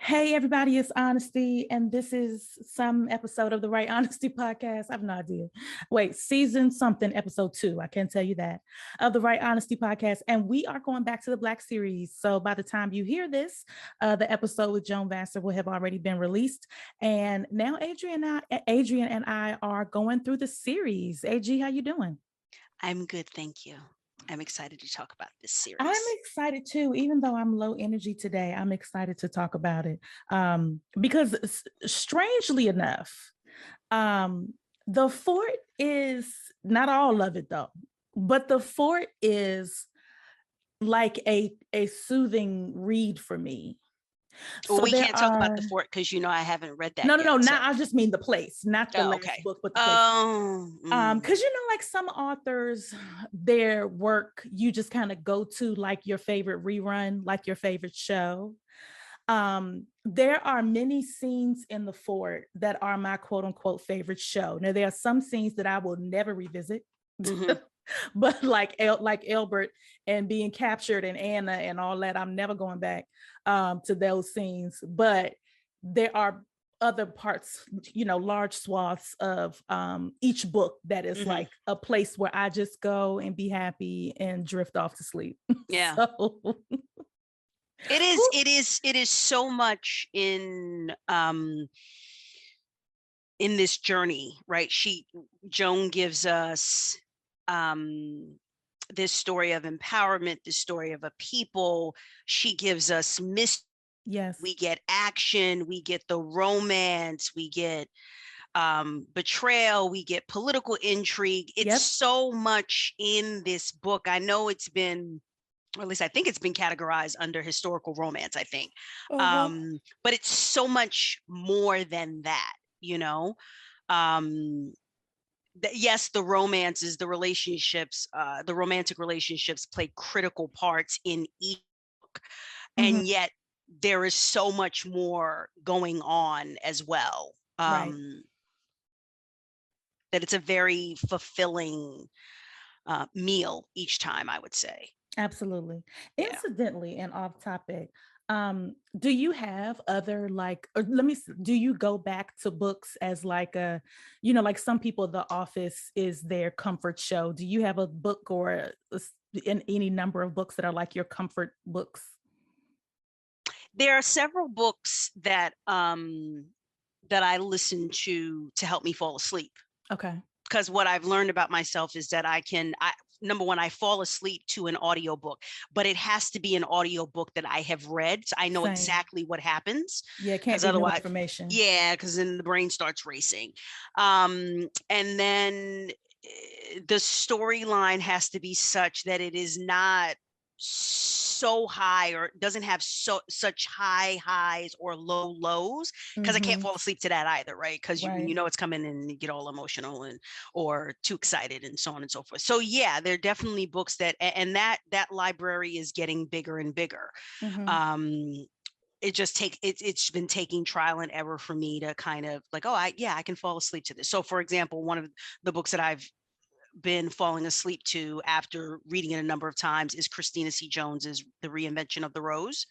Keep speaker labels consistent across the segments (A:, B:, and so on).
A: Hey, everybody, it's Honesty, and this is some episode of the Right Honesty podcast. I have no idea. Wait, season something, episode 2. I can't tell you that, of the Right Honesty podcast. And we are going back to the Black series. So by the time you hear this, the episode with Joan Vassar will have already been released. And now Adrian and I are going through the series. AG, how you doing?
B: I'm good, thank you. I'm excited to talk about this
A: I'm
B: series.
A: excited too, even though I'm low energy today. I'm excited to talk about it because, strangely enough, the fort is not all of it though, but the fort is like a soothing read for me.
B: Well,
A: So
B: we
A: there
B: can't talk about the
A: are
B: fort because I haven't read that
A: no,
B: yet.
A: not I just mean the place, not the
B: Oh,
A: last
B: okay.
A: book, but the place.
B: Oh,
A: Because like some authors, their work you just kind of go to like your favorite rerun, like your favorite show. There are many scenes in the fort that are my quote unquote favorite show. Now there are some scenes that I will never revisit.
B: mm-hmm.
A: But like Albert and being captured and Anna and all that, I'm never going back to those scenes. But there are other parts, large swaths of each book that is
B: Mm-hmm.
A: like a place where I just go and be happy and drift off to sleep.
B: Yeah.
A: So
B: It is. It is. It is so much in this journey, right? Joan gives us this story of empowerment, this story of a people. She gives us
A: yes,
B: we get action, we get the romance, we get betrayal, we get political intrigue. It's so much in this book. I know it's been, or at least I think it's been categorized under historical romance, I think. But it's so much more than that, yes, the romances, the relationships, the romantic relationships play critical parts in each book. And yet there is so much more going on as well.
A: right.
B: That it's a very fulfilling meal each time, I would say.
A: Absolutely.
B: Yeah.
A: Incidentally, and off topic, do you have other do you go back to books as like like some people, The Office is their comfort show. Do you have a book or in any number of books that are like your comfort books?
B: There are several books that I listen to help me fall asleep.
A: Okay.
B: Because what I've learned about myself is that number one, I fall asleep to an audiobook, but it has to be an audiobook that I have read. So I know exactly what happens.
A: Yeah, it can't be new information.
B: Yeah, because then the brain starts racing. And then the storyline has to be such that it is not so high or doesn't have such high highs or low lows, because I can't fall asleep to that either, right? Because you it's coming and you get all emotional and or too excited and so on and so forth. So yeah, there are definitely books that, and that library is getting bigger and bigger. It's been taking trial and error for me to kind of like, I can fall asleep to this. So for example, one of the books that I've been falling asleep to after reading it a number of times is Christina C. Jones's The Reinvention of the Rose.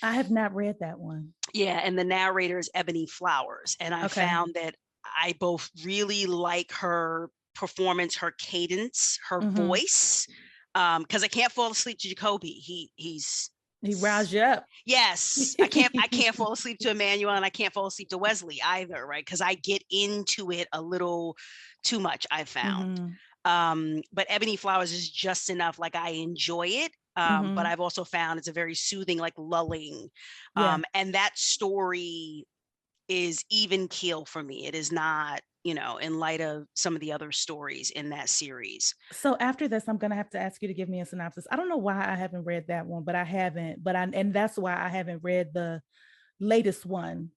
A: I have not read that one.
B: Yeah, and the narrator is Ebony Flowers. And I found that I both really like her performance, her cadence, her voice, because I can't fall asleep to Jacoby. He
A: riles you up.
B: Yes, I can't fall asleep to Emmanuel, and I can't fall asleep to Wesley either, right? Because I get into it a little too much, I've found. But Ebony Flowers is just enough, like I enjoy it. But I've also found it's a very soothing, like lulling. And that story is even keel for me. It is not, in light of some of the other stories in that series.
A: So after this, I'm going to have to ask you to give me a synopsis. I don't know why I haven't read that one, but I haven't, and that's why I haven't read the latest one,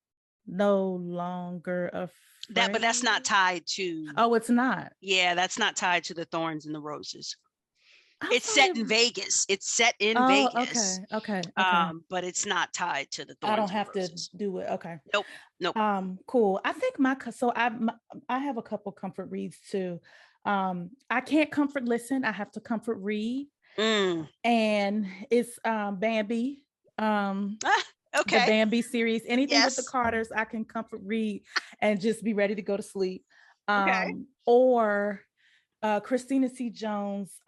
A: No Longer Afraid.
B: But that's not tied to.
A: Oh, it's not.
B: Yeah, that's not tied to The Thorns and the Roses. It's set in Vegas. It's set in Vegas.
A: Okay.
B: But it's not tied to The Thorns.
A: I don't have to do it. Okay.
B: Nope.
A: Cool. I think I have a couple comfort reads too. I can't comfort listen. I have to comfort read. And it's Bambi. The
B: Okay.
A: Bambi series, anything with the
B: Yes.
A: Carters, I can comfort read and just be ready to go to sleep.
B: Okay.
A: Or Christina C. Jones.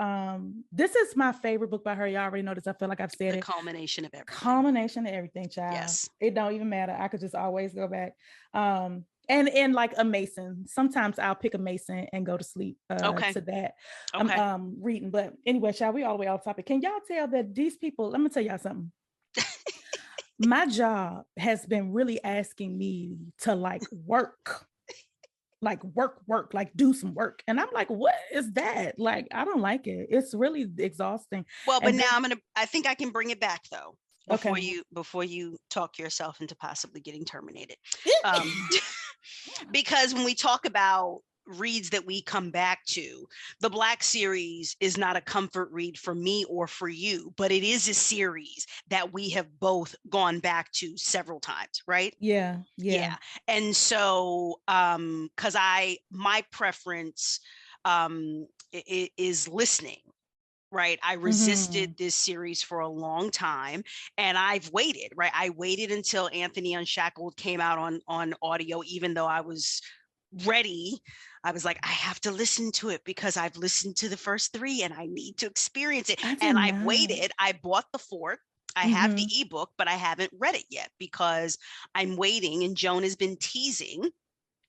A: This is my favorite book by her. You already know this. I feel like I've said
B: The
A: it.
B: culmination of everything.
A: Culmination of everything, child.
B: Yes.
A: It don't even matter. I could just always go back. And like a Mason. Sometimes I'll pick a Mason and go to sleep
B: Okay.
A: to that.
B: Okay.
A: Reading. But anyway, shall we all the way off topic? Can y'all tell that these people, let me tell y'all something. My job has been really asking me to like work, like do some work. And I'm like, what is that? Like, I don't like it. It's really exhausting.
B: Well, but
A: And
B: now
A: then,
B: I think I can bring it back though
A: okay.
B: before you talk yourself into possibly getting terminated. Because when we talk about reads that we come back to, the Black series is not a comfort read for me or for you, but it is a series that we have both gone back to several times, right?
A: Yeah.
B: And so because my preference is listening, right? I resisted this series for a long time, and I've waited, right? I waited until Anthony Unshackled came out on audio, even though I was ready. I was like, I have to listen to it because I've listened to the first three and I need to experience it. And I've waited. I bought the fourth. I have the ebook, but I haven't read it yet because I'm waiting. And Joan has been teasing,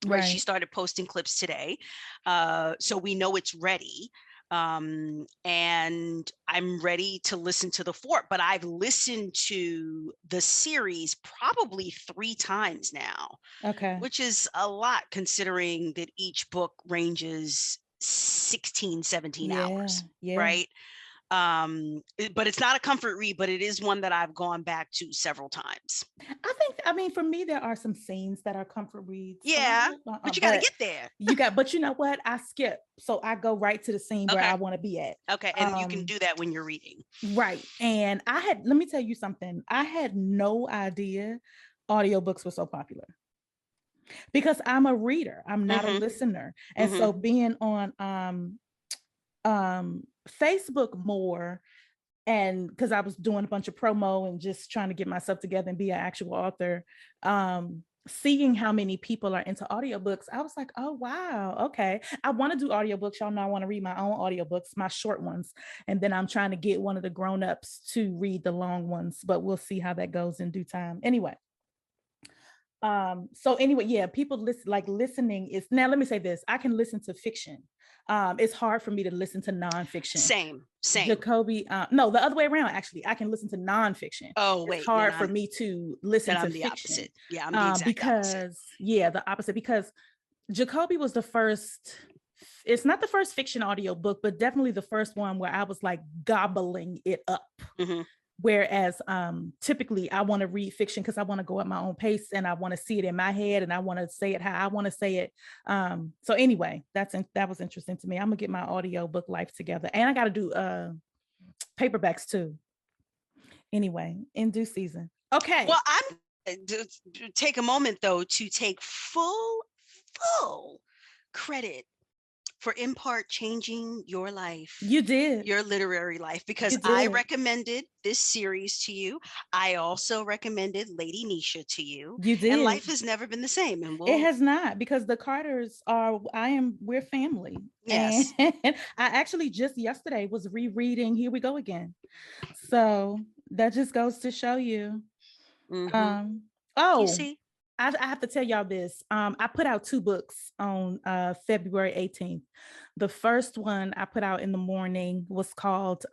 B: right? She started posting clips today. So we know it's ready. And I'm ready to listen to the fourth, but I've listened to the series probably 3 times now.
A: Okay.
B: Which is a lot considering that each book ranges 16, 17 hours, right? But it's not a comfort read, but it is one that I've gone back to several times.
A: I mean, for me, there are some scenes that are comfort reads.
B: Yeah, but you got to get there.
A: But you know what? I skip. So I go right to the scene where I want to be at.
B: Okay. And you can do that when you're reading.
A: Right. And let me tell you something. I had no idea audiobooks were so popular. Because I'm a reader, I'm not a listener. And so being on Facebook more, and because I was doing a bunch of promo and just trying to get myself together and be an actual author, seeing how many people are into audiobooks, I was like, oh wow, okay, I want to do audiobooks. Y'all know I want to read my own audiobooks, my short ones, and then I'm trying to get one of the grown-ups to read the long ones, but we'll see how that goes in due time. Anyway, so anyway, yeah, people listening is, now let me say this, I can listen to fiction. It's hard for me to listen to nonfiction.
B: Same.
A: Jacoby, no, the other way around, actually. I can listen to nonfiction.
B: Oh, wait.
A: It's hard for me to listen to fiction.
B: Opposite. Yeah, I'm the exact opposite.
A: Yeah, the opposite, because Jacoby was the first, it's not the first fiction audio book, but definitely the first one where I was like gobbling it up. Whereas typically I want to read fiction because I want to go at my own pace and I want to see it in my head and I want to say it how I want to say it. So anyway, that was interesting to me. I'm gonna get my audio book life together, and I got to do paperbacks too. Anyway, in due season. Okay.
B: Well, I'm take a moment though to take full credit for in part changing your life.
A: You did.
B: Your literary life, because I recommended this series to you. I also recommended Lady Nisha to you.
A: You did.
B: And life has never been the same. And
A: it has not, because the Carters we're family.
B: Yes.
A: And I actually just yesterday was rereading Here We Go Again. So that just goes to show you.
B: You see?
A: I have to tell y'all this. I put out 2 books on February 18th. The first one I put out in the morning was called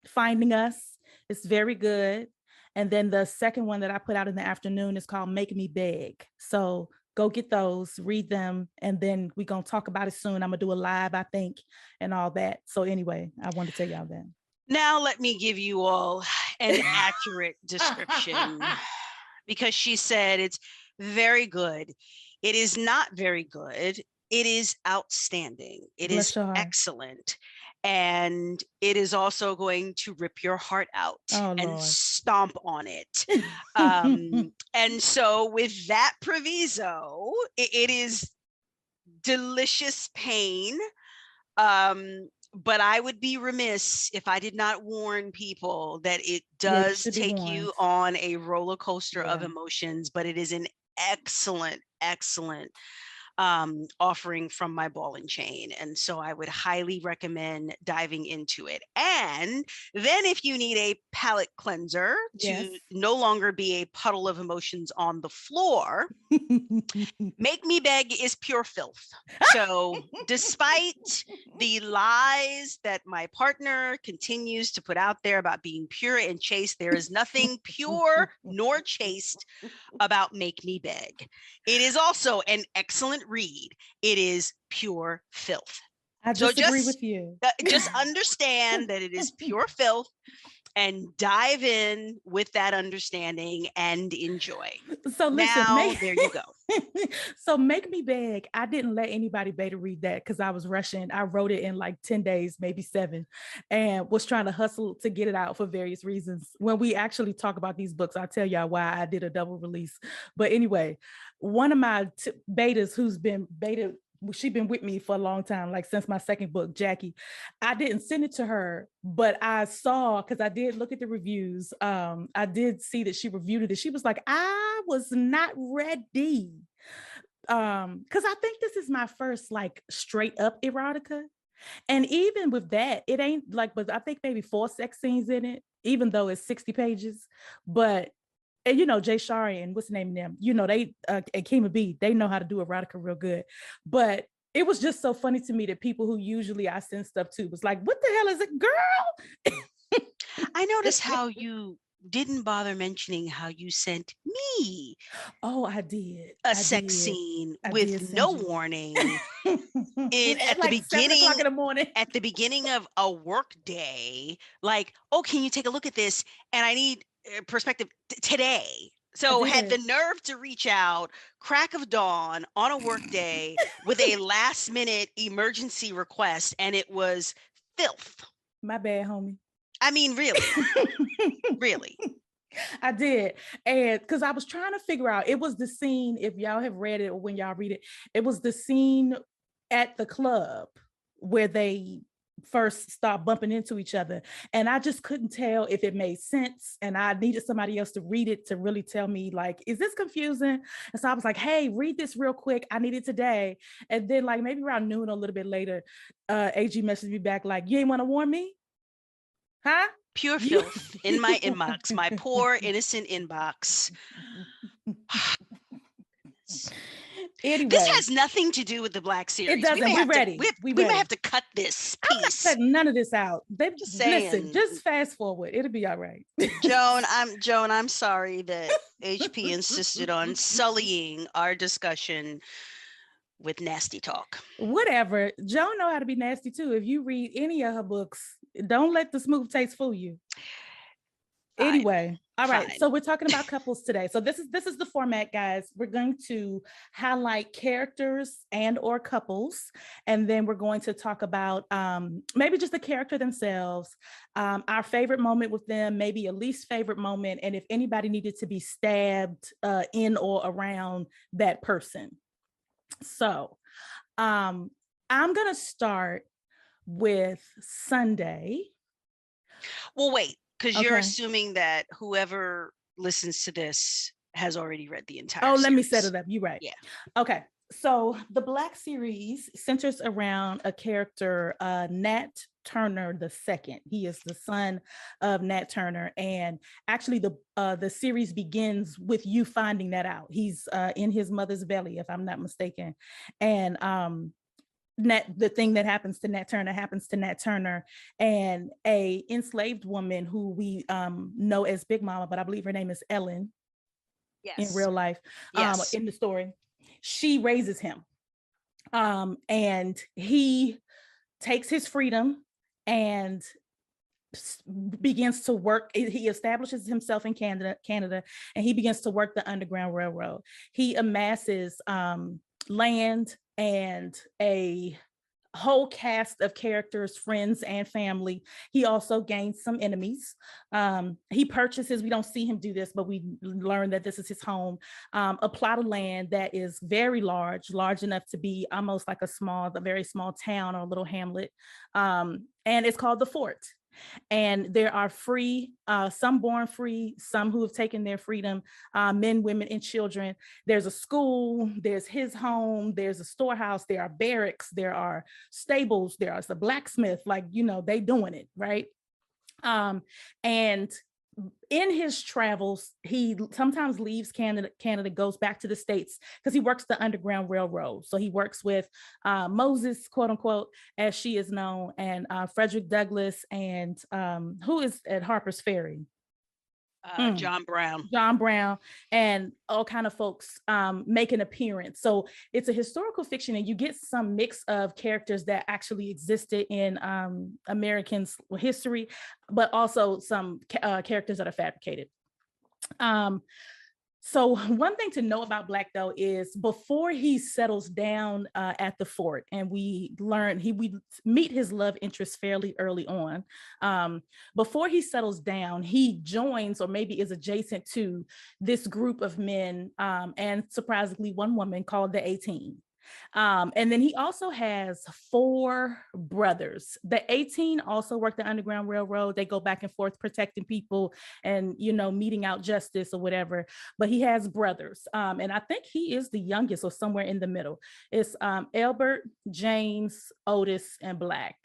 A: Finding Us. It's very good. And then the second one that I put out in the afternoon is called Make Me Beg. So go get those, read them, and then we're going to talk about it soon. I'm going to do a live, I think, and all that. So anyway, I wanted to tell y'all that.
B: Now let me give you all an accurate description. Because she said it's very good. It is not very good. It is outstanding. It is excellent. And it is also going to rip your heart out and stomp on it. And so with that proviso, it is delicious pain. but I would be remiss if I did not warn people that it
A: Yeah, you
B: does
A: should be
B: take
A: warned.
B: you on a roller coaster of
A: Yeah.
B: emotions, but it is an excellent, excellent offering from my ball and chain. And so I would highly recommend diving into it. And then if you need a palate cleanser
A: Yes.
B: to no longer be a puddle of emotions on the floor, Make Me Beg is pure filth. So, despite the lies that my partner continues to put out there about being pure and chaste, there is nothing pure nor chaste about Make Me Beg. It is also an excellent read. It is pure filth.
A: I
B: So
A: disagree with you.
B: just understand that it is pure filth and dive in with that understanding and enjoy.
A: So listen,
B: Now, there you go.
A: So Make Me Beg, I didn't let anybody beta read that because I was rushing. I wrote it in like 10 days, maybe 7, and was trying to hustle to get it out for various reasons. When we actually talk about these books, I'll tell y'all why I did a double release. But anyway, one of my betas who's been beta, she's been with me for a long time, like since my second book, Jackie. I didn't send it to her, but I saw, because I did look at the reviews. I did see that she reviewed it, and she was like, I was not ready. Because I think this is my first like straight up erotica. And even with that, it ain't like, but I think maybe 4 sex scenes in it, even though it's 60 pages. But and you know, Jay Shari and what's the name of them, you know, they and Kima B, they know how to do erotica real good. But it was just so funny to me that people who usually I send stuff to was like, what the hell is it, girl?
B: I noticed how you didn't bother mentioning how you sent me
A: Oh, I did
B: a sex scene
A: I
B: with
A: did
B: no
A: send you.
B: warning
A: At
B: at the
A: like 7 o'clock
B: beginning
A: in the morning.
B: at the beginning of a work day, like, oh, can you take a look at this? And I need perspective today. So had the nerve to reach out, crack of dawn on a work day with a last minute emergency request, and it was filth.
A: My bad, homie.
B: I mean, really, really.
A: I did. And because I was trying to figure out, it was the scene, if y'all have read it or when y'all read it, it was the scene at the club where they first start bumping into each other. And I just couldn't tell if it made sense. And I needed somebody else to read it to really tell me, like, is this confusing? And so I was like, hey, read this real quick. I need it today. And then like maybe around noon, a little bit later, AG messaged me back like, you ain't want to warn me? Huh?
B: Pure filth in my inbox, my poor innocent inbox.
A: Anyway,
B: this has nothing to do with the Black series.
A: It doesn't. We're ready.
B: We may have to cut this piece.
A: I'm not cutting none of this out. They just listen. Just fast forward. It'll be all right.
B: Joan, I'm sorry that HP insisted on sullying our discussion with nasty talk.
A: Whatever. Joan know how to be nasty too. If you read any of her books, don't let the smooth taste fool you. Anyway, all right. So we're talking about couples today. So this is the format, guys. We're going to highlight characters and or couples, and then we're going to talk about maybe just the character themselves, our favorite moment with them, maybe a least favorite moment, and if anybody needed to be stabbed in or around that person. So I'm gonna start with Sunday.
B: Well, wait. Because you're assuming that whoever listens to this has already read the entire series.
A: Let me set it up. You're right.
B: Yeah.
A: Okay. So the Black series centers around a character, Nat Turner II. He is the son of Nat Turner. And actually the series begins with you finding that out. He's in his mother's belly, if I'm not mistaken. And the thing that happens to Nat Turner, and a enslaved woman who we know as Big Mama, but I believe her name is Ellen. Yes. In real life. Yes. In the story, she raises him, and he takes his freedom and begins to work. He establishes himself in Canada, and he begins to work the Underground Railroad. He amasses land and a whole cast of characters, friends and family. He also gains some enemies. He purchases, we don't see him do this, but we learn that this is his home, a plot of land that is very large enough to be almost like a very small town or a little hamlet. And it's called the Fort. And there are free, some born free, some who have taken their freedom, men, women, and children. There's a school, there's his home, there's a storehouse, there are barracks, there are stables, there's a blacksmith, like, they doing it, right? And in his travels, he sometimes leaves Canada, goes back to the States because he works the Underground Railroad. So he works with Moses, quote unquote, as she is known, and Frederick Douglass, and who is at Harper's Ferry?
B: John
A: Brown, and all kind of folks make an appearance. So it's a historical fiction, and you get some mix of characters that actually existed in American history, but also some characters that are fabricated. So one thing to know about Black, though, is before he settles down at the fort, and we meet his love interest fairly early on. Before he settles down, he joins, or maybe is adjacent to, this group of men, and surprisingly, one woman called the 18. And then he also has 4 brothers. The 18 also work the Underground Railroad. They go back and forth protecting people and, meting out justice or whatever. But he has brothers. And I think he is the youngest, or somewhere in the middle. It's Albert, James, Otis, and Black.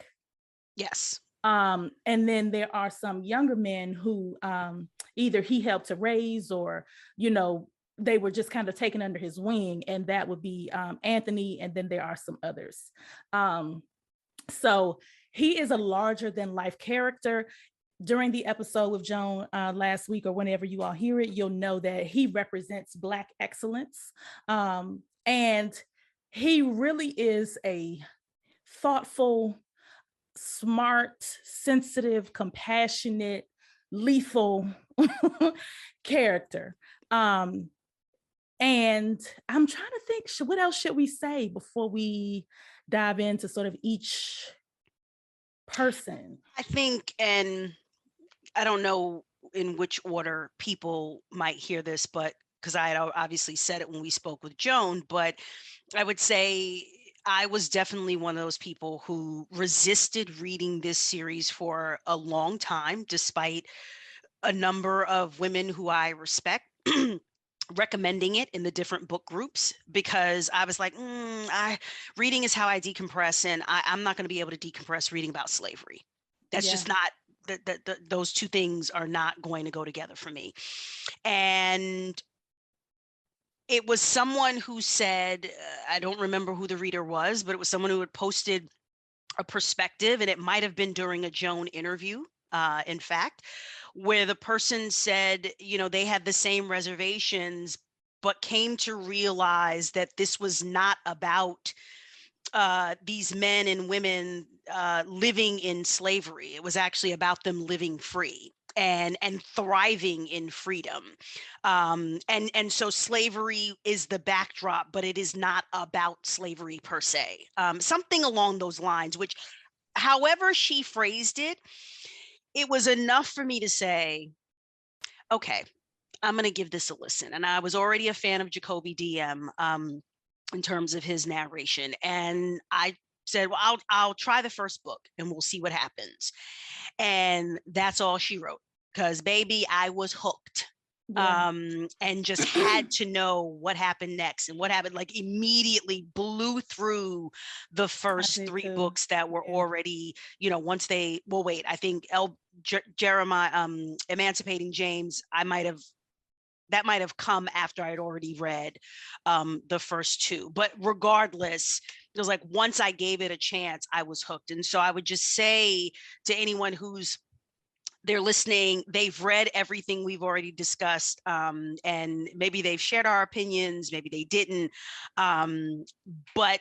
B: Yes.
A: And then there are some younger men who either he helped to raise, or, they were just kind of taken under his wing, and that would be Anthony, and then there are some others. So he is a larger than life character. During the episode with Joan last week, or whenever you all hear it, you'll know that he represents Black excellence. And he really is a thoughtful, smart, sensitive, compassionate, lethal character. And I'm trying to think, what else should we say before we dive into sort of each person?
B: I think, and I don't know in which order people might hear this, but because I had obviously said it when we spoke with Joan, but I would say I was definitely one of those people who resisted reading this series for a long time, despite a number of women who I respect recommending it in the different book groups, because I was like, reading is how I decompress, and I'm not going to be able to decompress reading about slavery. That's just not, those two things are not going to go together for me. And it was someone who said, I don't remember who the reader was, but it was someone who had posted a perspective, and it might have been during a Joan interview, in fact, where the person said, they had the same reservations, but came to realize that this was not about these men and women living in slavery. It was actually about them living free and thriving in freedom. And so slavery is the backdrop, but it is not about slavery per se. Something along those lines, which, however she phrased it, it was enough for me to say, okay, I'm going to give this a listen. And I was already a fan of Jacoby DM in terms of his narration. And I said, well, I'll try the first book and we'll see what happens. And that's all she wrote, because baby, I was hooked. Yeah. And just had to know what happened next, and what happened, like, immediately blew through the first 3 books that were already, once they, I think Jeremiah, Emancipating James, that might have come after I'd already read the first 2, but regardless, it was like, once I gave it a chance, I was hooked. And so I would just say to anyone they're listening, they've read everything we've already discussed, and maybe they've shared our opinions, maybe they didn't, but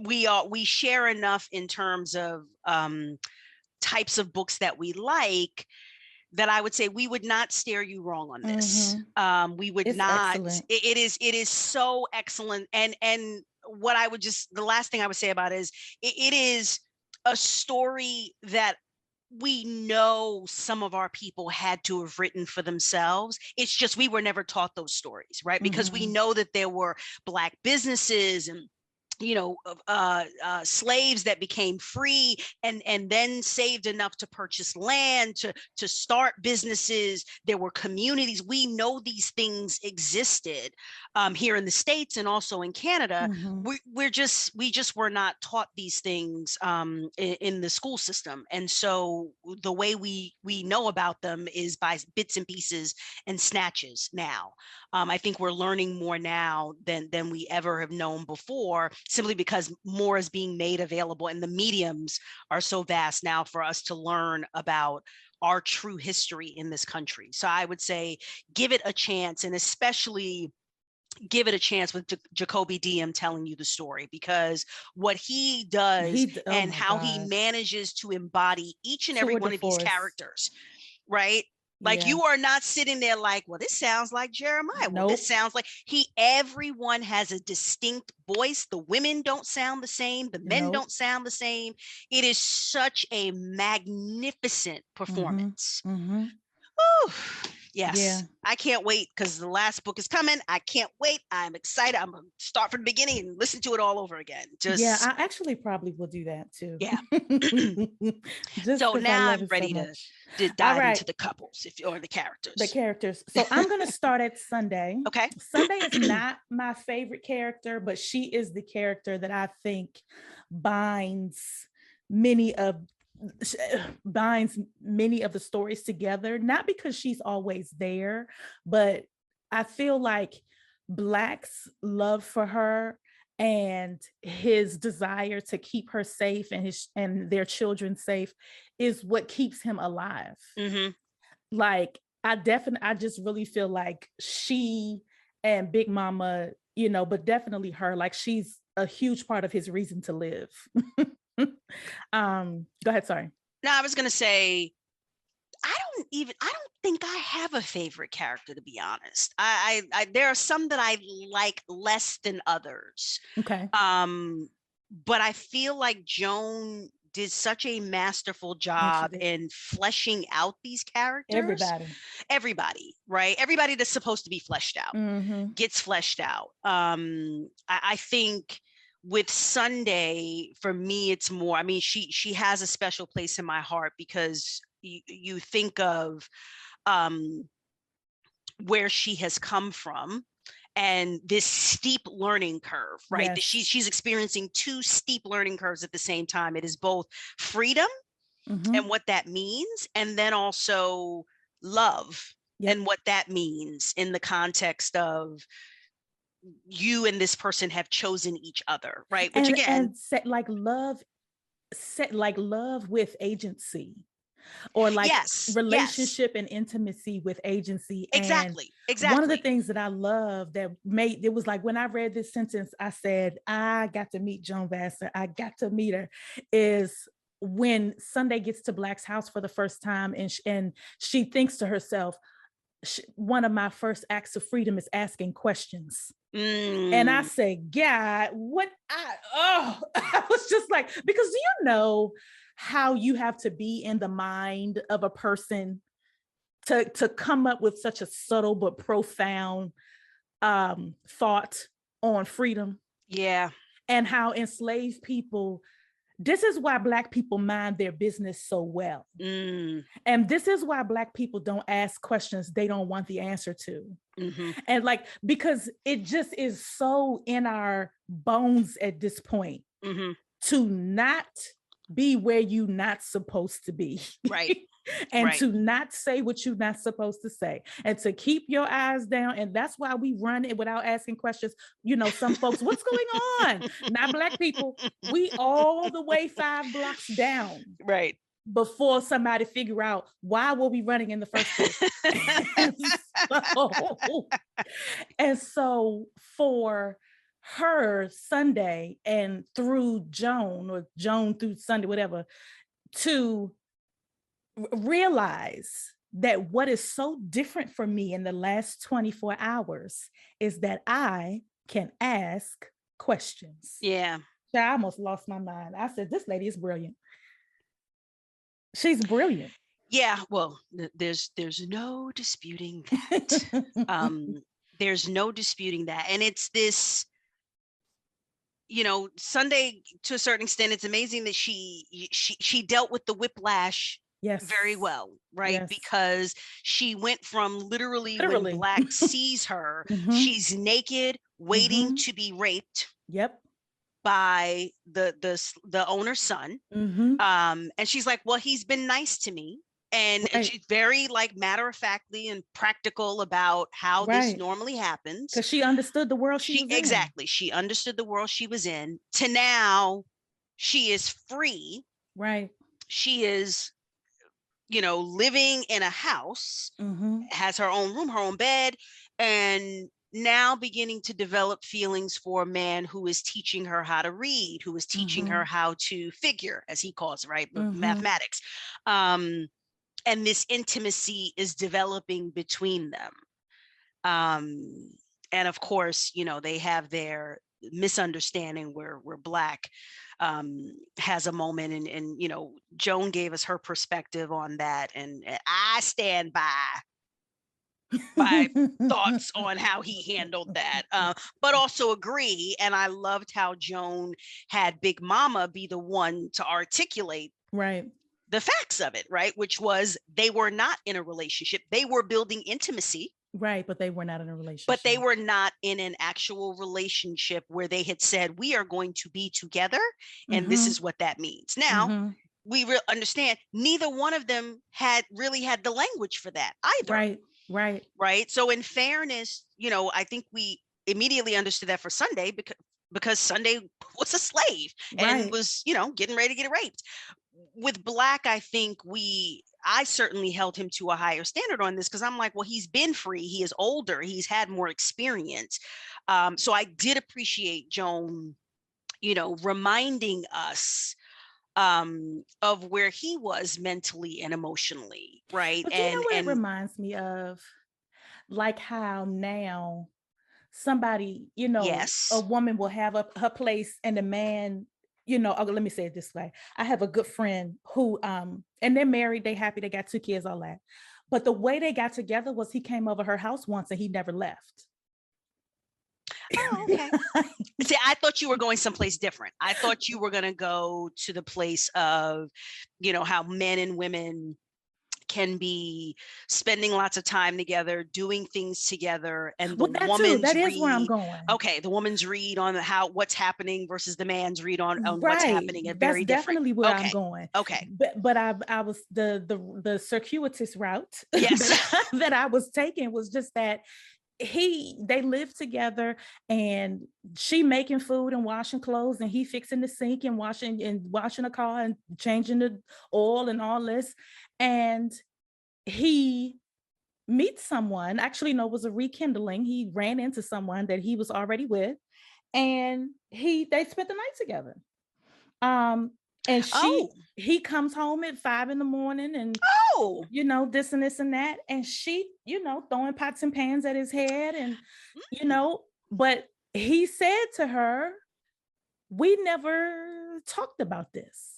B: we share enough in terms of types of books that we like, that I would say we would not steer you wrong on this. We would not. It is so excellent, and what I would just, the last thing I would say about it is it is a story that we know some of our people had to have written for themselves. It's just we were never taught those stories, right? Because we know that there were Black businesses and slaves that became free and then saved enough to purchase land to start businesses. There were communities. We know these things existed here in the States and also in Canada. We just were not taught these things in the school system, and so the way we know about them is by bits and pieces and snatches now. I think we're learning more now than we ever have known before, simply because more is being made available and the mediums are so vast now for us to learn about our true history in this country. So I would say give it a chance, and especially give it a chance with Jacoby Diem telling you the story, because what he does and how he manages to embody each and every one of these characters, right? Like you are not sitting there like, well, this sounds like Jeremiah. Well, this sounds like everyone has a distinct voice. The women don't sound the same. The men don't sound the same. It is such a magnificent performance. Ooh, yes. Yeah. I can't wait because the last book is coming. I can't wait. I'm excited. I'm going to start from the beginning and listen to it all over again. I
A: actually probably will do that too.
B: Yeah. So now I'm ready to dive into the couples or the characters.
A: The characters. So I'm going to start at Sunday.
B: Okay.
A: Sunday is not my favorite character, but she is the character that I think binds many of the stories together, not because she's always there, but I feel like Black's love for her and his desire to keep her safe and their children safe is what keeps him alive. Like I just really feel like she and Big Mama, but definitely her, like she's a huge part of his reason to live. Go ahead. Sorry.
B: No, I was going to say, I don't think I have a favorite character, to be honest. I there are some that I like less than others.
A: Okay.
B: But I feel like Joan did such a masterful job in fleshing out these characters. Everybody, right? Everybody that's supposed to be fleshed out gets fleshed out. I think with Sunday, for me, it's more, I mean, she has a special place in my heart because you think of where she has come from and this steep learning curve, right? Yes. She's experiencing two steep learning curves at the same time. It is both freedom and what that means, and then also love and what that means in the context of you and this person have chosen each other, right? Which again,
A: set like love with agency, or like relationship and intimacy with agency.
B: Exactly.
A: One of the things that I love that it was like when I read this sentence, I said, I got to meet Joan Vassar. I got to meet her, is when Sunday gets to Black's house for the first time and she thinks to herself, one of my first acts of freedom is asking questions. And I said, God, what? I was just like, because do you know how you have to be in the mind of a person to come up with such a subtle but profound thought on freedom?
B: Yeah.
A: And how enslaved people, this is why Black people mind their business so well. And this is why Black people don't ask questions they don't want the answer to. And like, because it just is so in our bones at this point to not be where you not supposed to be.
B: Right.
A: And to not say what you're not supposed to say, and to keep your eyes down. And that's why we run it without asking questions. Some folks, what's going on? Not Black people. We all the way 5 blocks down.
B: Right.
A: Before somebody figure out why were we running in the first place. and so for her, Sunday, and through Joan, or Joan through Sunday, whatever, to realize that what is so different for me in the last 24 hours is that I can ask questions.
B: Yeah.
A: I almost lost my mind. I said, this lady is brilliant. She's brilliant.
B: Yeah, well, there's no disputing that. There's no disputing that. And it's this, Sunday, to a certain extent, it's amazing that she dealt with the whiplash very well, right?
A: Yes.
B: Because she went from literally when
A: Literally.
B: Black sees her, she's naked, waiting to be raped.
A: Yep.
B: By the owner's son. And she's like, well, he's been nice to me. And she's very like matter of factly and practical about how this normally happens.
A: Because she understood the world she was in.
B: Exactly. She understood the world she was in. To now, she is free.
A: Right.
B: She is, living in a house, has her own room, her own bed, and now beginning to develop feelings for a man who is teaching her how to read, who is teaching her how to figure, as he calls it, right? Mathematics. And this intimacy is developing between them. And of course, they have their misunderstanding where Black has a moment, and Joan gave us her perspective on that, and I stand by my thoughts on how he handled that, but also agree. And I loved how Joan had Big Mama be the one to articulate the facts of it, right? Which was they were not in a relationship. They were building intimacy.
A: Right, but they were not in a relationship.
B: But they were not in an actual relationship where they had said, we are going to be together, and this is what that means. Now, we understand neither one of them had the language for that either. Right. So in fairness, I think we immediately understood that for Sunday because Sunday was a slave and was, getting ready to get raped. With Black, I think I certainly held him to a higher standard on this because I'm like, well, he's been free. He is older. He's had more experience. So I did appreciate Joan, reminding us of where he was mentally and emotionally, right?
A: But you know what it reminds me of? Like how now somebody, a woman will have her place, and the man, let me say it this way. I have a good friend who, and they're married, they happy, they got 2 kids, all that. But the way they got together was he came over her house once and he never left.
B: Oh, okay. See, I thought you were going someplace different. I thought you were going to go to the place of, how men and women can be spending lots of time together, doing things together, and the woman's
A: that
B: read.
A: Is where I'm going.
B: Okay, the woman's read on what's happening versus the man's read on what's happening.
A: That's definitely where I'm going.
B: Okay,
A: but I was the circuitous route that I was taking was just that they lived together, and she making food and washing clothes, and he fixing the sink and washing a car and changing the oil and all this. And he meets someone, actually, no, it was a rekindling. He ran into someone that he was already with, and they spent the night together. And he comes home at 5 a.m. and this and this and that, and she, throwing pots and pans at his head, and but he said to her, we never talked about this.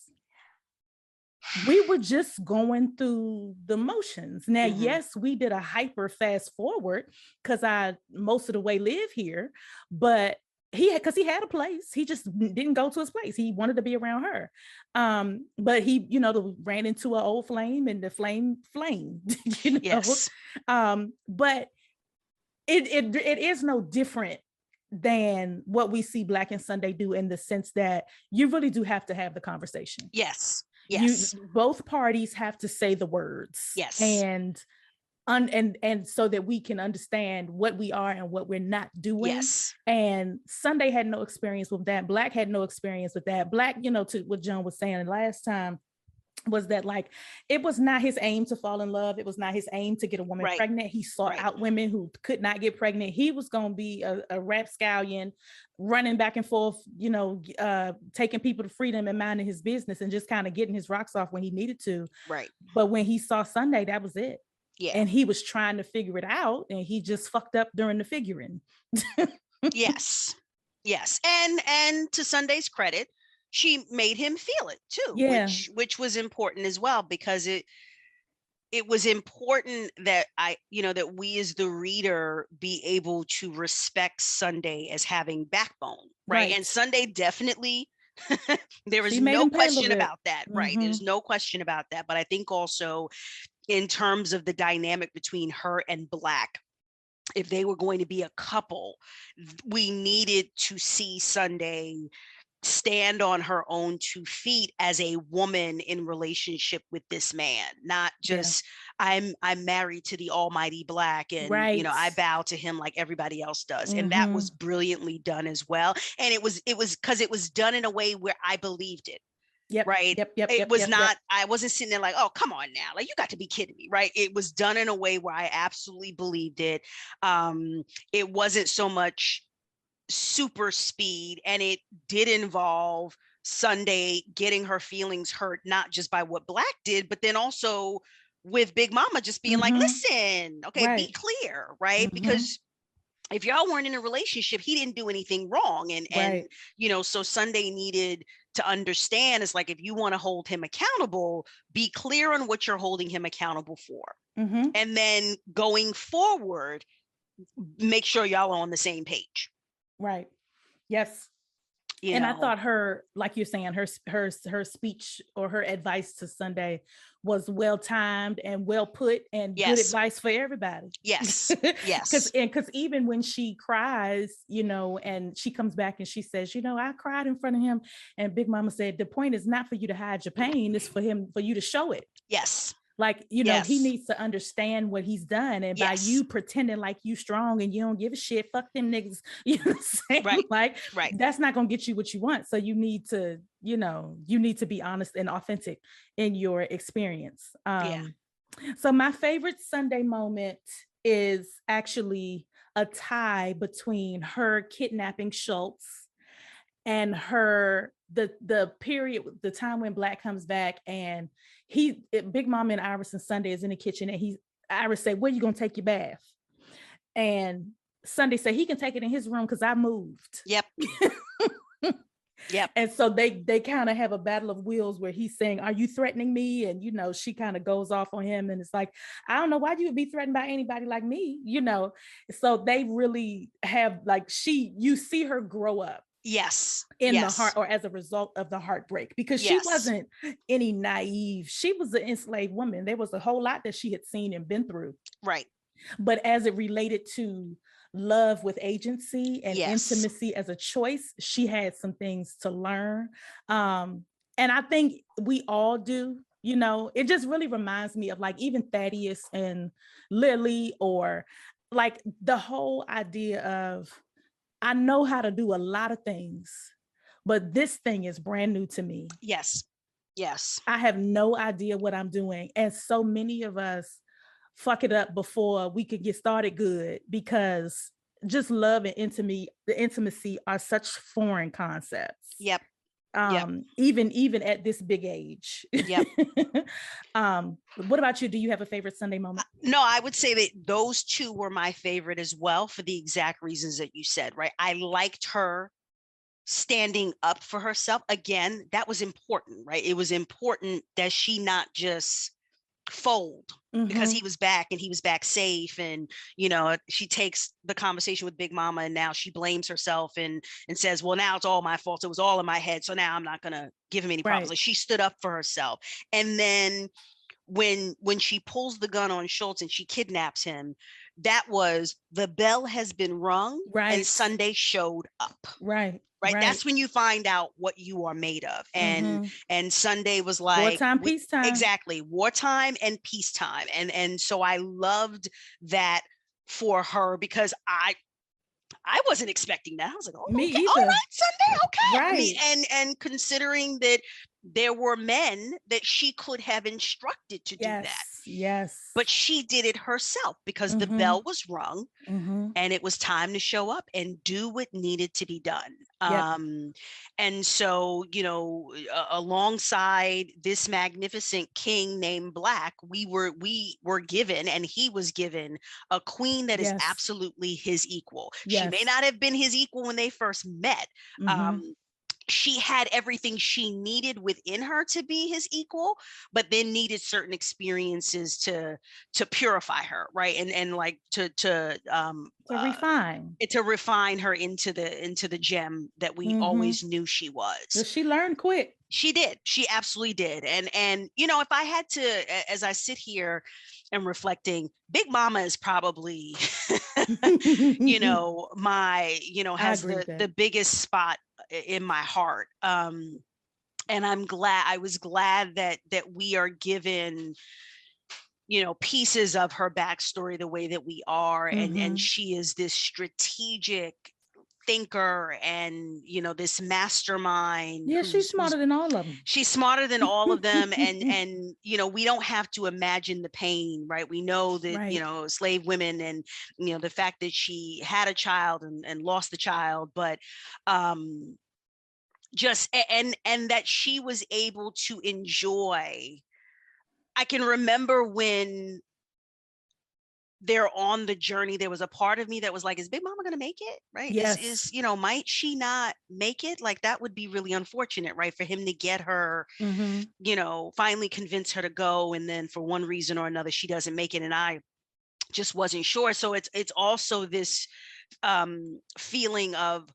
A: We were just going through the motions. Now, yes, we did a hyper fast forward because I most of the way live here, but because he had a place, he just didn't go to his place. He wanted to be around her. But he, ran into an old flame, and the flame flamed.
B: Yes.
A: But it is no different than what we see Black and Sunday do, in the sense that you really do have to have the conversation.
B: Yes.
A: Both parties have to say the words.
B: Yes.
A: And so that we can understand what we are and what we're not doing.
B: Yes.
A: And Sunday had no experience with that. Black had no experience with that. Black, to what Joan was saying last time, was that like it was not his aim to fall in love. It was not his aim to get a woman pregnant. He sought out women who could not get pregnant. He was going to be a rapscallion, running back and forth, taking people to freedom and minding his business and just kind of getting his rocks off when he needed to.
B: Right.
A: But when he saw Sunday, that was it.
B: Yeah.
A: And he was trying to figure it out, and he just fucked up during the figuring.
B: Yes. Yes. And to Sunday's credit, she made him feel it too,
A: Yeah.
B: which was important as well, because it was important that that we as the reader be able to respect Sunday as having backbone, right? And
A: Right.
B: Sunday definitely there
A: She
B: is
A: made
B: no
A: him pay a little
B: question
A: bit.
B: about that, right?
A: Mm-hmm.
B: There's no question about that. But I think also in terms of the dynamic between her and Black, if they were going to be a couple, we needed to see Sunday stand on her own 2 feet as a woman in relationship with this man, not
A: Yeah.
B: just I'm married to the almighty Black, and
A: Right.
B: I bow to him like everybody else does. And that
A: Mm-hmm.
B: was brilliantly done as well. And it was because it was done in a way where I believed it.
A: Yep.
B: Right.
A: Yep. Yep.
B: It
A: Yep.
B: was
A: Yep. Yep.
B: not, I wasn't sitting there like, oh, come on now. Like, you got to be kidding me. Right. It was done in a way where I absolutely believed it. It wasn't so much super speed, and it did involve Sunday getting her feelings hurt, not just by what Black did, but then also with Big Mama just being like,
A: Mm-hmm.
B: listen, okay, be
A: Right.
B: clear, right?
A: Mm-hmm.
B: Because if y'all weren't in a relationship, he didn't do anything wrong. And
A: Right.
B: so Sunday needed to understand, it's like, if you want to hold him accountable, be clear on what you're holding him accountable for.
A: Mm-hmm.
B: And then going forward, make sure y'all are on the same page.
A: Right. Yes. And I thought her, like you're saying, her speech or her advice to Sunday was well timed and well put, and good
B: Yes.
A: advice for everybody.
B: Yes. Yes.
A: Because even when she cries, and she comes back and she says, I cried in front of him, and Big Mama said, the point is not for you to hide your pain, it's for you to show it.
B: Yes.
A: Like,
B: Yes.
A: he needs to understand what he's done. And by you pretending like you strong and you don't give a shit, fuck them niggas. You know what I'm saying?
B: Right.
A: Like,
B: right.
A: That's not going to get you what you want. So you need to, be honest and authentic in your experience. So my favorite Sunday moment is actually a tie between her kidnapping Schultz and the period, the time when Black comes back, and Big Mama and Iris and Sunday is in the kitchen, and Iris said, where you gonna take your bath? And Sunday said he can take it in his room because I moved.
B: Yep. Yep.
A: And so they kind of have a battle of wills where he's saying, are you threatening me? And she kind of goes off on him, and it's like, I don't know why you would be threatened by anybody like me, so they really have, like, you see her grow up.
B: Yes.
A: In the heart, or as a result of the heartbreak, because she wasn't any naive. She was an enslaved woman. There was a whole lot that she had seen and been through.
B: Right.
A: But as it related to love with agency and intimacy as a choice, she had some things to learn. And I think we all do. It just really reminds me of, like, even Thaddeus and Lily, or like the whole idea of, I know how to do a lot of things, but this thing is brand new to me.
B: Yes. Yes.
A: I have no idea what I'm doing. And so many of us fuck it up before we could get started good, because just love and intimacy are such foreign concepts.
B: Yep.
A: Even at this big age.
B: Yep.
A: What about you? Do you have a favorite Sunday moment?
B: No, I would say that those two were my favorite as well, for the exact reasons that you said, right? I liked her standing up for herself. Again, that was important, right? It was important that she not just fold because he was back, and he was back safe, and she takes the conversation with Big Mama, and now she blames herself and says, well, now it's all my fault, it was all in my head, so now I'm not gonna give him any problems. Like, she stood up for herself. And then when she pulls the gun on Schultz and she kidnaps him, that was, the bell has been rung, and Sunday showed up. Right. That's when you find out what you are made of. And Sunday was like,
A: wartime, peacetime.
B: Exactly. Wartime and peacetime. And so I loved that for her, because I wasn't expecting that. I was like, oh,
A: me
B: okay.
A: either.
B: All right, Sunday, okay.
A: Right.
B: And considering that there were men that she could have instructed to do that.
A: Yes.
B: But she did it herself, because the bell was rung, and it was time to show up and do what needed to be done.
A: Yep.
B: And so, alongside this magnificent king named Black, we were given, and he was given, a queen that is
A: Yes.
B: absolutely his equal. She may
A: Yes.
B: not have been his equal when they first met.
A: Mm-hmm.
B: Um, she had everything she needed within her to be his equal, but then needed certain experiences to purify her, right? And like
A: To refine.
B: to refine her into the gem that we
A: Mm-hmm.
B: always knew she was.
A: But she learned quick.
B: She did. She absolutely did. And if I had to, as I sit here and reflecting, Big Mama is probably my,
A: I
B: has
A: agree with
B: the
A: that.
B: biggest spot in my heart. And I was glad that we are given, pieces of her backstory the way that we are. And
A: Mm-hmm.
B: she is this strategic thinker, and this mastermind
A: Yeah, she's
B: who's
A: smarter than all of them.
B: she's smarter than all of them. And we don't have to imagine the pain, right? We know that
A: Right.
B: slave women, and the fact that she had a child and lost the child, but just and that she was able to enjoy. I can remember when they're on the journey, there was a part of me that was like, is Big Mama gonna make it? Right?
A: Yes.
B: Might she not make it? Like, that would be really unfortunate, right? For him to get her,
A: Mm-hmm.
B: finally convince her to go, and then for one reason or another she doesn't make it. And I just wasn't sure. So it's also this feeling of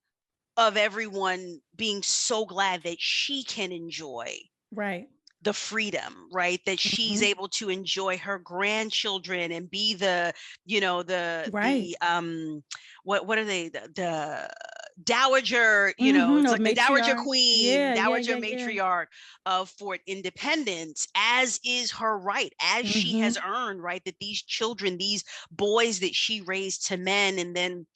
B: everyone being so glad that she can enjoy
A: Right.
B: the freedom, right? That she's
A: Mm-hmm.
B: able to enjoy her grandchildren and be the,
A: Right.
B: what are they? The dowager,
A: Mm-hmm.
B: it's
A: Or
B: like the dowager
A: matriarch.
B: queen,
A: Yeah, yeah,
B: dowager
A: yeah, yeah.
B: matriarch of Fort Independence, as is her right, as she
A: Mm-hmm.
B: has earned, right? That these children, these boys that she raised to men, and then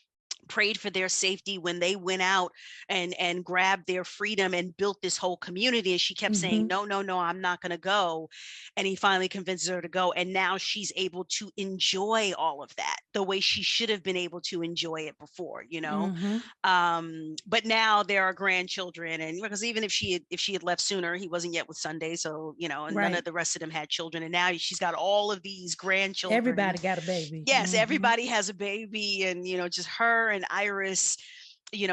B: prayed for their safety when they went out and grabbed their freedom and built this whole community. And she kept saying,
A: Mm-hmm.
B: no, no, no, I'm not going to go. And he finally convinces her to go. And now she's able to enjoy all of that the way she should have been able to enjoy it before.
A: Mm-hmm.
B: But now there are grandchildren, and because even if she had left sooner, he wasn't yet with Sunday. So, and none
A: Right.
B: of the rest of them had children. And now she's got all of these grandchildren.
A: Everybody got a baby.
B: Yes,
A: Mm-hmm.
B: everybody has a baby, and just her and Iris, and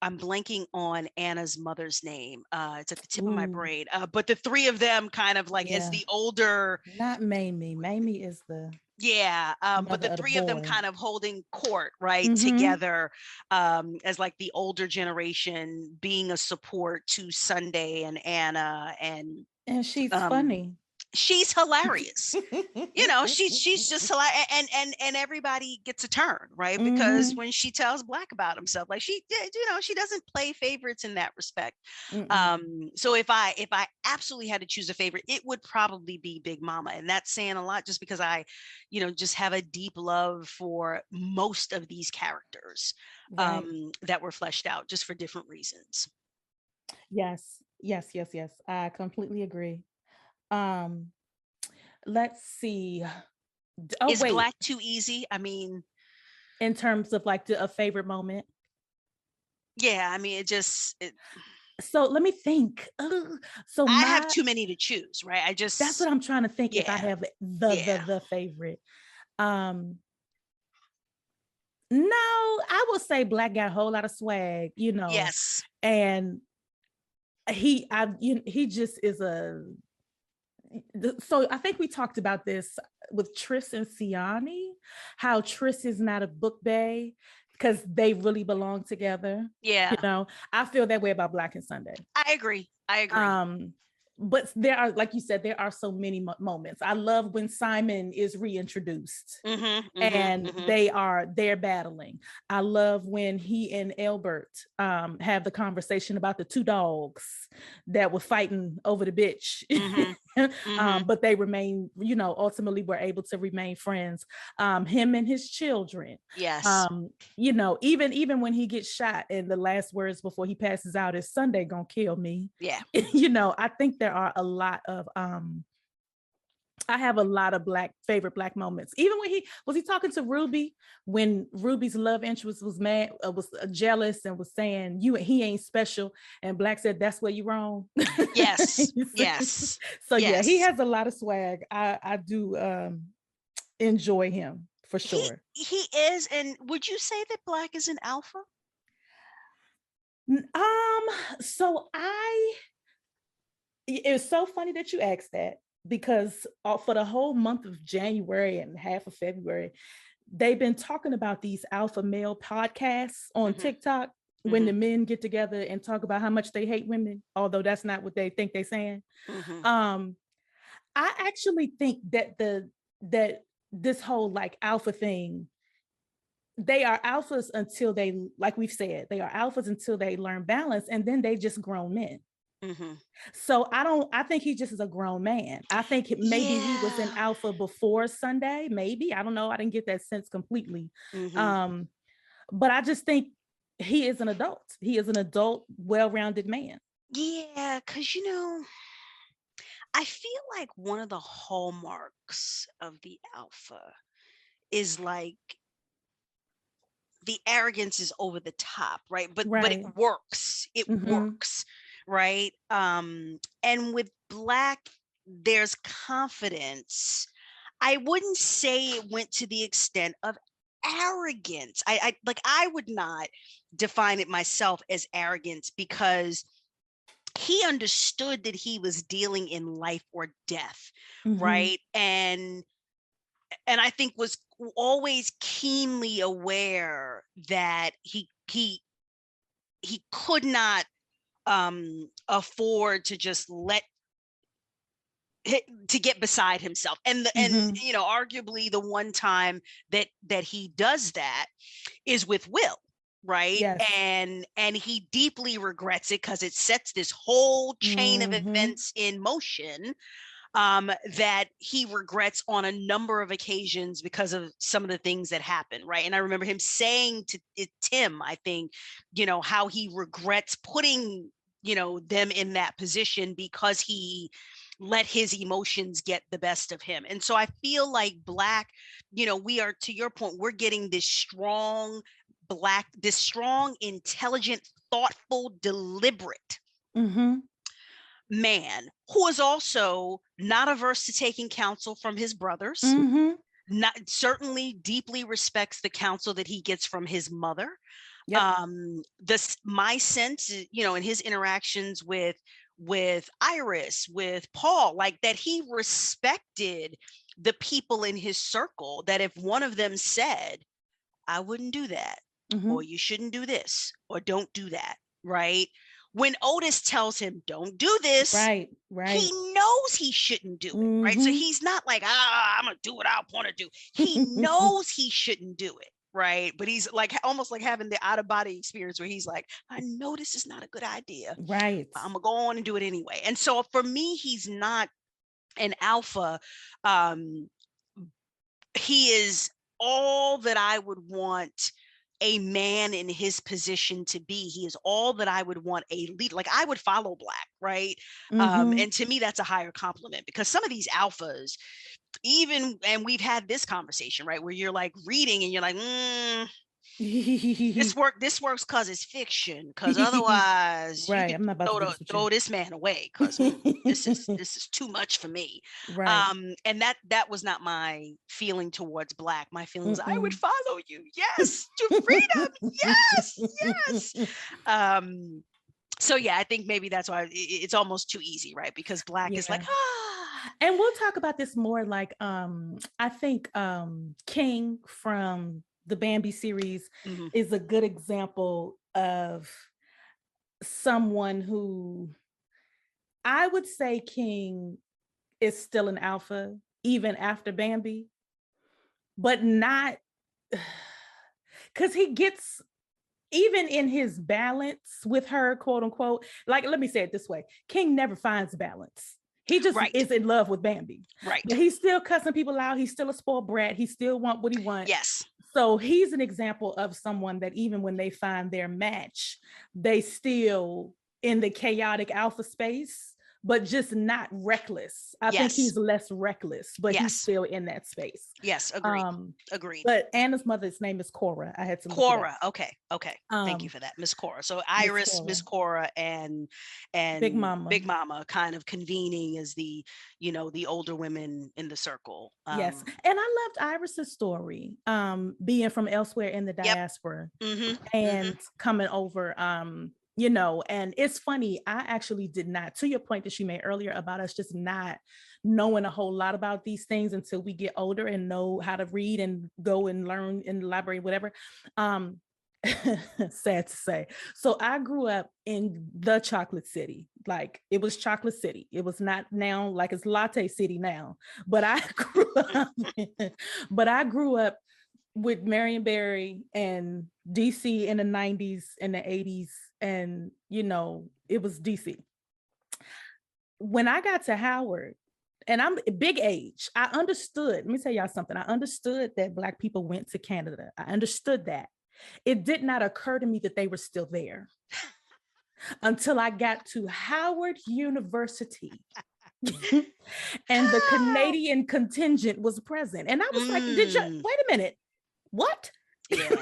B: I'm blanking on Anna's mother's name. It's at the tip of my
A: Ooh,
B: brain. But the three of them kind of like as
A: yeah.
B: the older,
A: Not Mamie. Mamie is the
B: yeah, but
A: mother
B: the
A: of the
B: three of them
A: boy.
B: kind of holding court, right,
A: Mm-hmm.
B: together, as like the older generation, being a support to Sunday and Anna. And
A: And she's
B: um
A: funny.
B: she's hilarious. She's just hilarious. And everybody gets a turn, right? Because
A: Mm-hmm.
B: when she tells Black about himself, like, she doesn't play favorites in that respect.
A: Mm-mm.
B: So if I absolutely had to choose a favorite, it would probably be Big Mama. And that's saying a lot, just because I just have a deep love for most of these characters,
A: Right.
B: that were fleshed out just for different reasons.
A: Yes. Yes. Yes. Yes. I completely agree. Um, let's see. Oh,
B: Is
A: wait.
B: Black too easy? I mean,
A: In terms of like a favorite moment.
B: yeah, I mean,
A: So let me think. So
B: I have
A: my
B: too many to choose, right?
A: that's what I'm trying to think if I
B: Yeah,
A: have
B: yeah,
A: the favorite. Um, no, I will say Black got a whole lot of swag,
B: yes,
A: and he just is a. So I think we talked about this with Tris and Siani, how Tris is not a book bae because they really belong together.
B: yeah.
A: I feel that way about Black and Sunday.
B: I agree. I agree.
A: Um, but there are, like you said, there are so many moments. I love when Simon is reintroduced
B: Mm-hmm, mm-hmm,
A: and
B: mm-hmm.
A: they're battling. I love when he and Elbert have the conversation about the two dogs that were fighting over the bitch.
B: Mm-hmm, mm-hmm.
A: But they remain, ultimately were able to remain friends. Him and his children.
B: Yes.
A: Even when he gets shot, and the last words before he passes out is Sunday gonna kill me.
B: Yeah.
A: I think there are a lot of I have a lot of favorite black moments. Even when he talking to Ruby, when Ruby's love interest was mad, was jealous and was saying he ain't special, and Black said that's where you wrong.
B: Yes, yes,
A: So yeah, he
B: yes.
A: has a lot of swag. I do enjoy him for sure.
B: He is. And would you say that Black is an alpha?
A: So it's so funny that you asked that, because for the whole month of January and half of February, they've been talking about these alpha male podcasts on TikTok, when the men get together and talk about how much they hate women, although that's not what they think they're saying. I actually think that that this whole like alpha thing, they are alphas until they, like we've said, they are alphas until they learn balance, and then they just grown men. So I think he just is a grown man. I think maybe he was an alpha before Sunday, maybe, I don't know, I didn't get that sense completely. But I just think he is an adult, well-rounded man.
B: Yeah, because I feel like one of the hallmarks of the alpha is like the arrogance is over the top, right? But it works. It works, right? And with Black, there's confidence. I wouldn't say it went to the extent of arrogance. I would not define it myself as arrogance, because he understood that he was dealing in life or death, right? And I think was always keenly aware that he could not afford to just to get beside himself. And arguably the one time that he does that is with Will, right?
A: Yes.
B: And he deeply regrets it, because it sets this whole chain of events in motion that he regrets on a number of occasions because of some of the things that happen, right? And I remember him saying to Tim, I think, how he regrets putting them in that position because he let his emotions get the best of him. And so I feel like Black, we are, to your point, we're getting this strong, intelligent, thoughtful, deliberate man who is also not averse to taking counsel from his brothers, certainly deeply respects the counsel that he gets from his mother. My sense, in his interactions with Iris, with Paul, like that he respected the people in his circle, that if one of them said, I wouldn't do that, or you shouldn't do this, or don't do that, right? When Otis tells him, don't do this,
A: right.
B: He knows he shouldn't do it, right? So he's not like, I'm going to do what I want to do. He knows he shouldn't do it, right? But he's like almost like having the out-of-body experience where he's like, I know this is not a good idea.
A: Right.
B: I'm going to go on and do it anyway. And so for me, he's not an alpha. He is all that I would want a man in his position to be. He is all that I would want a leader. Like I would follow Black, right? And to me, that's a higher compliment, because some of these alphas, and we've had this conversation, right, where you're like reading and you're like, this works because it's fiction, because otherwise
A: right,
B: you
A: I'm not about to
B: throw this man away, because this is too much for me.
A: Right.
B: And that was not my feeling towards Black. My feeling was, I would follow you, yes, to freedom, yes. So yeah, I think maybe that's why it's almost too easy, right? Because Black is like,
A: and we'll talk about this more. Like I think King from the Bambi series is a good example of someone who, I would say King is still an alpha even after Bambi, but not, because he gets, even in his balance with her, quote unquote, like, let me say it this way, King never finds balance. He just is in love with Bambi.
B: Right.
A: But he's still cussing people out. He's still a spoiled brat. He still wants what he wants.
B: Yes.
A: So he's an example of someone that even when they find their match, they still in the chaotic alpha space, but just not reckless. I think he's less reckless, but he's still in that space.
B: Yes, agreed. Agreed.
A: But Anna's mother's name is Cora. I had to look
B: Cora.
A: it up.
B: Okay. Thank you for that, Miss Cora. So Iris, Miss Cora, and
A: Big
B: Mama kind of convening as the, the older women in the circle.
A: Yes, and I loved Iris's story, being from elsewhere in the diaspora and coming over. And it's funny, I actually did not, to your point that you made earlier about us just not knowing a whole lot about these things until we get older and know how to read and go and learn in the library, whatever. Sad to say. So I grew up in the chocolate city. Like, it was chocolate city. It was not now like it's latte city now, but I grew up with Marion Barry and DC in the 90s and the 80s. And, it was DC. When I got to Howard, and I'm a big age, I understood. Let me tell y'all something. I understood that Black people went to Canada. I understood that. It did not occur to me that they were still there until I got to Howard University. And the Canadian contingent was present. And I was like, wait a minute, what?
B: Yeah.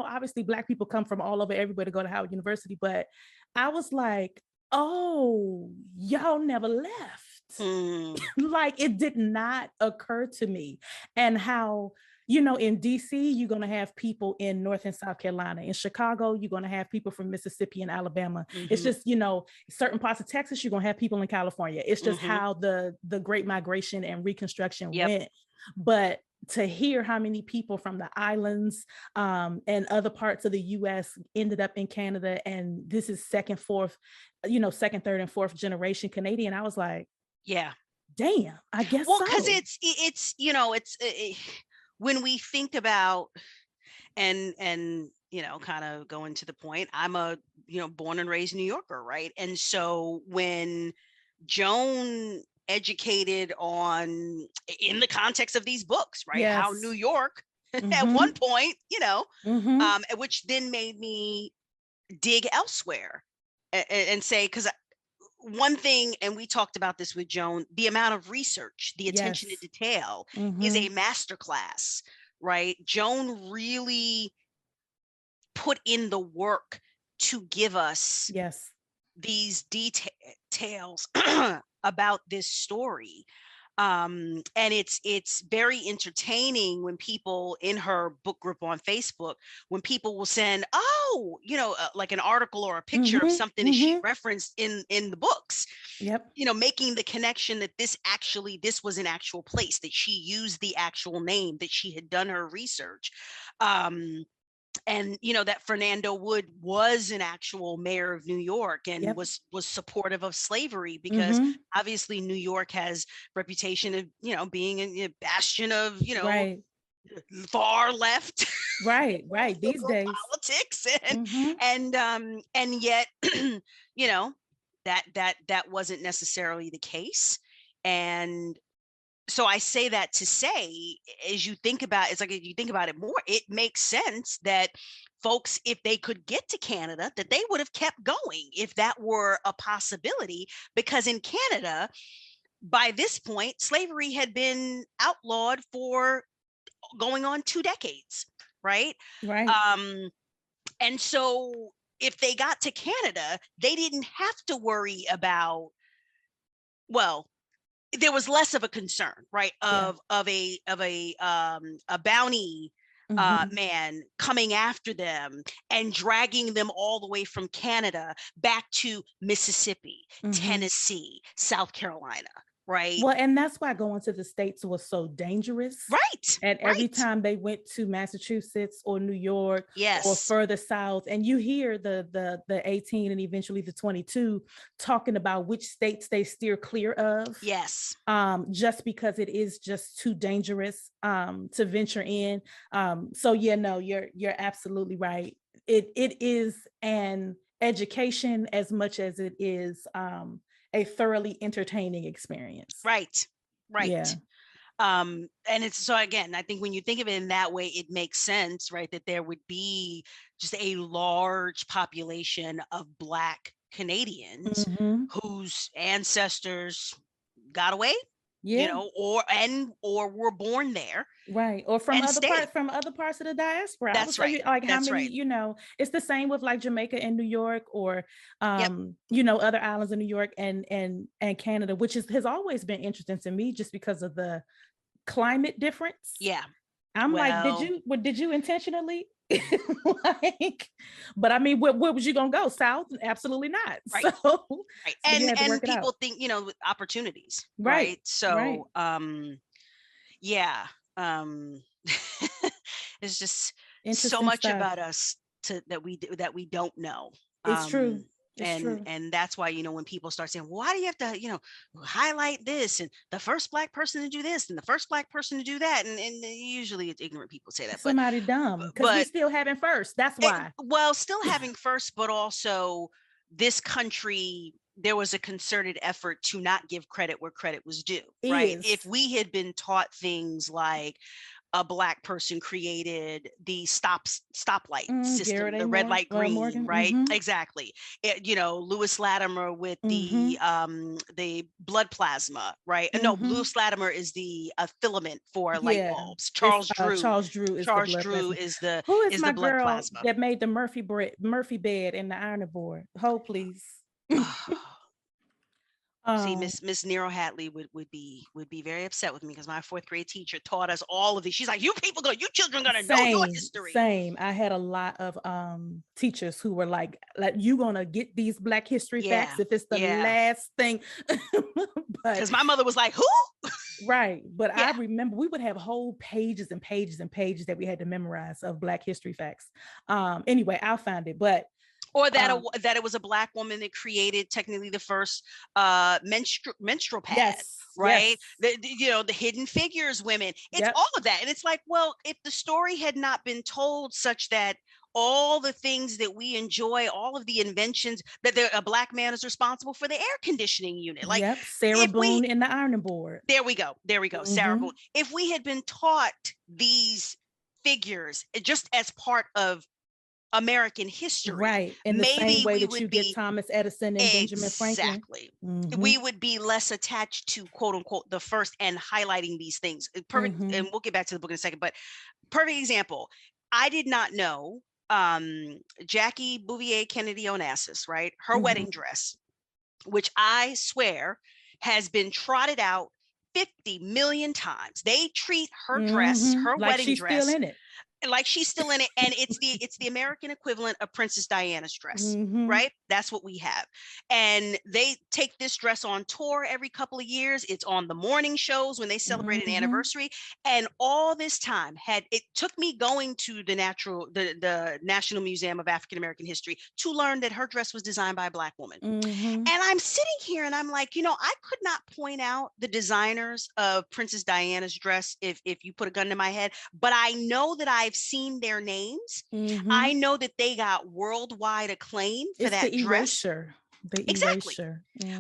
A: Obviously Black people come from all over everywhere to go to Howard University, but I was like, oh, y'all never left. Like, it did not occur to me. And how, in DC, you're going to have people in North and South Carolina. In Chicago, you're going to have people from Mississippi and Alabama. It's just, certain parts of Texas, you're going to have people in California. It's just how the Great Migration and Reconstruction went. But to hear how many people from the islands and other parts of the US ended up in Canada, and this is second, third, and fourth generation Canadian, I was like,
B: yeah,
A: damn, I guess
B: well, because it's when we think about and kind of going to the point, I'm a born and raised New Yorker, right? And so when Joan educated on, in the context of these books, right, how New York at one point, which then made me dig elsewhere and say, because one thing, and we talked about this with Joan, the amount of research, the attention to detail is a masterclass, right? Joan really put in the work to give us these details about this story. And it's very entertaining when people in her book group on Facebook, when people will send, like an article or a picture of something that she referenced in the books, making the connection that this was an actual place, that she used the actual name, that she had done her research. And that Fernando Wood was an actual mayor of New York and was supportive of slavery, because obviously New York has reputation of being a bastion of far left
A: these days
B: politics, and yet that wasn't necessarily the case. And so I say that to say, as you think about, it's like, if you think about it more, it makes sense that folks, if they could get to Canada, that they would have kept going if that were a possibility, because in Canada, by this point, slavery had been outlawed for going on 2 decades, right? And so if they got to Canada, they didn't have to worry about, there was less of a concern, right? Of a bounty man coming after them and dragging them all the way from Canada back to Mississippi, Tennessee, South Carolina, right?
A: Well, and that's why going to the States was so dangerous.
B: Right.
A: And every time they went to Massachusetts or New York or further south, and you hear the 18 and eventually the 22 talking about which states they steer clear of.
B: Yes.
A: Just because it is just too dangerous to venture in. So you're absolutely right. It is an education as much as it is a thoroughly entertaining experience.
B: Right. Yeah. And it's, so again, I think when you think of it in that way, it makes sense, right? That there would be just a large population of Black Canadians
A: Mhm.
B: whose ancestors got away,
A: Yeah.
B: or were born there
A: Right. Or
B: and stayed.
A: from other parts of the diaspora. I would
B: That's
A: say
B: right.
A: like how
B: That's
A: many,
B: right.
A: it's the same with like Jamaica and New York, or
B: Yep.
A: other islands in New York and Canada, which has always been interesting to me just because of the climate difference.
B: Yeah.
A: I'm like,
B: Well,
A: did you intentionally? Like, but I mean, where was you gonna go? South? Absolutely not.
B: right.
A: So
B: Right.
A: you had to work
B: And
A: it out.
B: people think, with opportunities,
A: Right.
B: right?
A: Right.
B: So, yeah. Um there's just so
A: Interesting
B: much
A: stuff.
B: about us that we don't know.
A: It's true.
B: Um
A: It's true.
B: and that's why, when people start saying, well, why do you have to, highlight this, and the first Black person to do this and the first Black person to do that, and usually it's ignorant people say that,
A: Somebody dumb because we
B: but
A: still having first. That's why.
B: well, still having first, but also this country, there was a concerted effort to not give credit where credit was due, right? If
A: Is
B: we had been taught things like a Black person created the stoplight system,
A: Garrett A.
B: the red light green,
A: Morgan.
B: right? Exactly. Lewis Latimer with the blood plasma, right? No, Lewis Latimer is the filament for light
A: Yeah.
B: bulbs.
A: It's Charles Drew is the
B: Charles
A: blood
B: Drew
A: plasma.
B: is the
A: Who is my
B: blood
A: girl
B: plasma.
A: that made the Murphy bed in the ironing board? Hold please.
B: See, Miss Nero Hatley would be very upset with me, because my fourth grade teacher taught us all of these. She's like, you children gonna know your history.
A: Same. I had a lot of teachers who were like you gonna get these Black history facts if it's the last thing. But
B: because my mother was like, who?
A: right. But
B: Yeah.
A: I remember we would have whole pages and pages and pages that we had to memorize of Black history facts. Anyway, I'll find it. But
B: or that it was a Black woman that created technically the first menstrual pad.
A: yes,
B: right?
A: Yes.
B: The Hidden Figures women. It's
A: Yep.
B: all of that. And it's like, well, if the story had not been told such that all the things that we enjoy, all of the inventions, that a Black man is responsible for the air conditioning unit. Like,
A: yep, Sarah Boone in the ironing board.
B: There we go. Sarah Boone. If we had been taught these figures just as part of American history,
A: right, in the same
B: maybe
A: way
B: we
A: that you
B: would
A: get
B: be
A: Thomas Edison and Benjamin Franklin.
B: we would be less attached to, quote unquote, the first, and highlighting these things. Perfect. And we'll get back to the book in a second, but perfect example. I did not know Jackie Bouvier Kennedy Onassis, right? Her wedding dress, which I swear has been trotted out 50 million times. They treat her dress, her
A: like
B: wedding
A: she's
B: dress,
A: still in it.
B: like she's still in it, and it's the American equivalent of Princess Diana's dress, right? That's what we have. And they take this dress on tour every couple of years. It's on the morning shows when they celebrate an anniversary. And all this time it took me going to the National Museum of African American History to learn that her dress was designed by a Black woman. And I'm sitting here and I'm like, I could not point out the designers of Princess Diana's dress if you put a gun to my head, but I know that I've seen their names. I know that they got worldwide acclaim for that dress.
A: Exactly.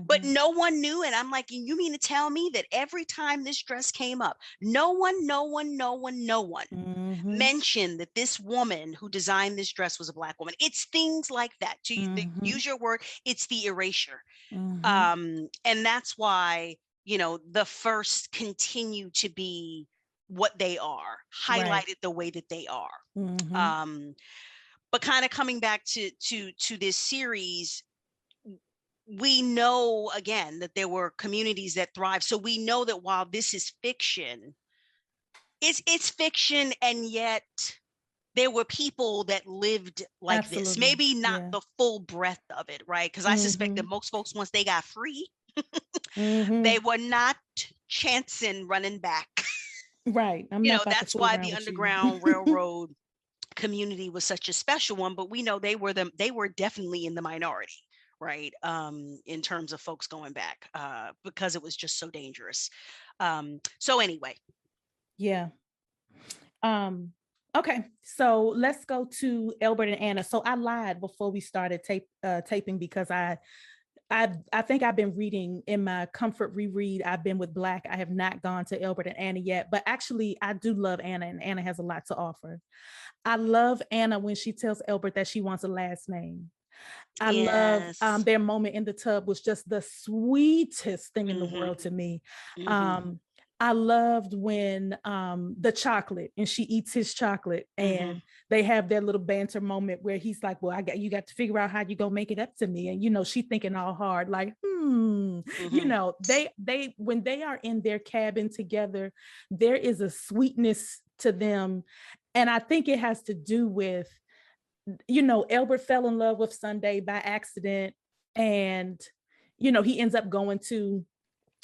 B: But no one knew. And I'm like, you mean to tell me that every time this dress came up, no one mentioned that this woman who designed this dress was a Black woman? It's things like that. To use your word, it's the erasure. And that's why, the first continue to be what they are, highlighted the way that they are. But kind of coming back to this series, we know again that there were communities that thrive. So we know that while this is fiction, it's fiction, and yet there were people that lived like this. Maybe not the full breadth of it, right? Because I suspect that most folks, once they got free, they were not chancing running back.
A: Right.
B: That's why the Underground Railroad community was such a special one. But we know they were definitely in the minority, right? In terms of folks going back, because it was just so dangerous. So anyway.
A: Yeah. Okay, so let's go to Elbert and Anna. So I lied before we started taping because I think I've been reading in my comfort reread. I've been with Black. I have not gone to Elbert and Anna yet, but actually I do love Anna, and Anna has a lot to offer. I love Anna when she tells Elbert that she wants a last name. I love
B: Yes.
A: their moment in the tub was just the sweetest thing in the
B: Mm-hmm.
A: world to me.
B: Mm-hmm.
A: I loved when the chocolate and she eats his chocolate
B: Mm-hmm.
A: and they have their little banter moment where he's like, well, you got to figure out how you gonna make it up to me. And, she thinking all hard, like,
B: Mm-hmm.
A: they, when they are in their cabin together, there is a sweetness to them. And I think it has to do with, Elbert fell in love with Sunday by accident. And, he ends up going to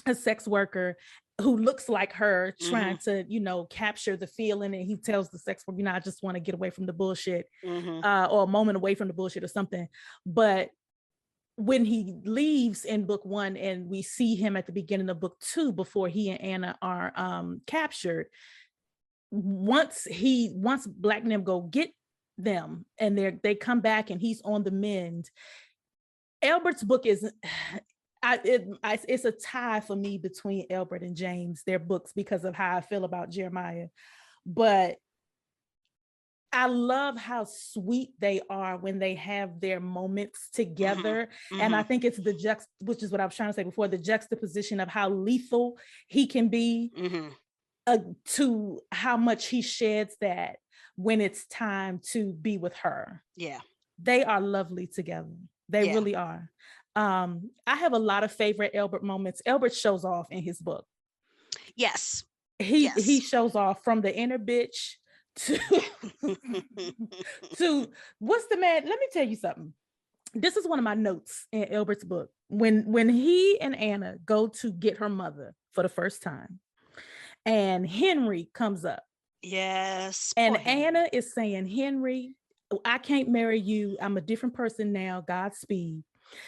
A: a sex worker who looks like her,
B: Mm-hmm.
A: trying to, capture the feeling. And he tells the sex worker, I just want to get away from the bullshit,
B: Mm-hmm.
A: or a moment away from the bullshit or something. But when he leaves in book 1 and we see him at the beginning of book 2, before he and Anna are captured, once Black and them go get them and they come back and he's on the mend, Albert's book is it's a tie for me between Albert and James, their books, because of how I feel about Jeremiah. But I love how sweet they are when they have their moments together.
B: Mm-hmm.
A: And I
B: Mm-hmm.
A: think it's which is what I was trying to say before, the juxtaposition of how lethal he can be,
B: Mm-hmm.
A: to how much he sheds that when it's time to be with her.
B: Yeah.
A: They are lovely together. They
B: Yeah.
A: really are. I have a lot of favorite Albert moments. Albert shows off in his book.
B: Yes.
A: He
B: Yes.
A: shows off from the inner bitch to to what's the man? Let me tell you something. This is one of my notes in Albert's book. When he and Anna go to get her mother for the first time, and Henry comes up,
B: Yes. Poor
A: and
B: Henry.
A: Anna is saying, Henry, I can't marry you. I'm a different person now. Godspeed.